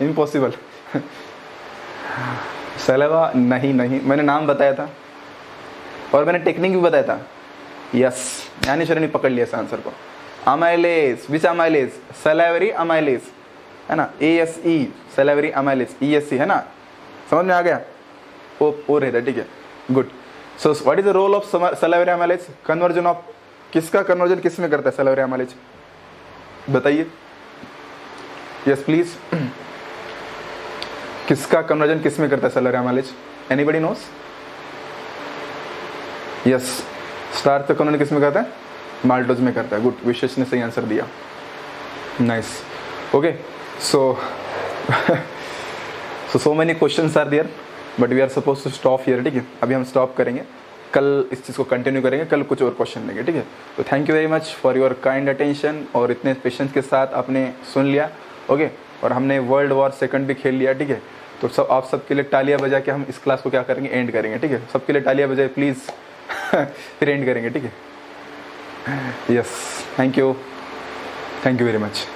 इम्पॉसिबल। सलाइवा, नहीं, मैंने नाम बताया था और मैंने टेक्निक भी बताया था। यस, ज्ञानेश्वर ने पकड़ लिया इस आंसर को। अमाइलेज, विच अमाइलेज? सलाइवरी अमाइलेज, है ना, ASE, सलाइवरी अमाइलेज, ESC, है ना, समझ में आ गया? ओ रहता है, ठीक है, good. So what is the role of salivary amylase? Conversion of, किसका कन्वर्जन किस में करता है सलाइवरी अमाइलेज, बताइए। यस प्लीज, किसका कन्वर्जन किस में करता है salivary amylase? Anybody knows? Yes, starch का कन्वर्जन किस में करता है? माल्टोज में करता है। गुड, विशेष ने सही आंसर दिया, nice, okay. So many questions are there, but we are suppose to stop here, ठीक है, अभी हम स्टॉप करेंगे, कल इस चीज़ को कंटिन्यू करेंगे, कल कुछ और क्वेश्चन लेंगे, ठीक है। तो thank you very much for your kind attention, और इतने पेशेंस के साथ आपने सुन लिया, ओके। और हमने वर्ल्ड वॉर सेकंड भी खेल लिया, ठीक है। तो सब, आप सबके लिए तालियां बजा के हम इस क्लास को क्या करेंगे, एंड करेंगे, ठीक है। सबके लिए तालियां बजाए प्लीज़, फिर एंड करेंगे, ठीक है। Yes, thank you very much.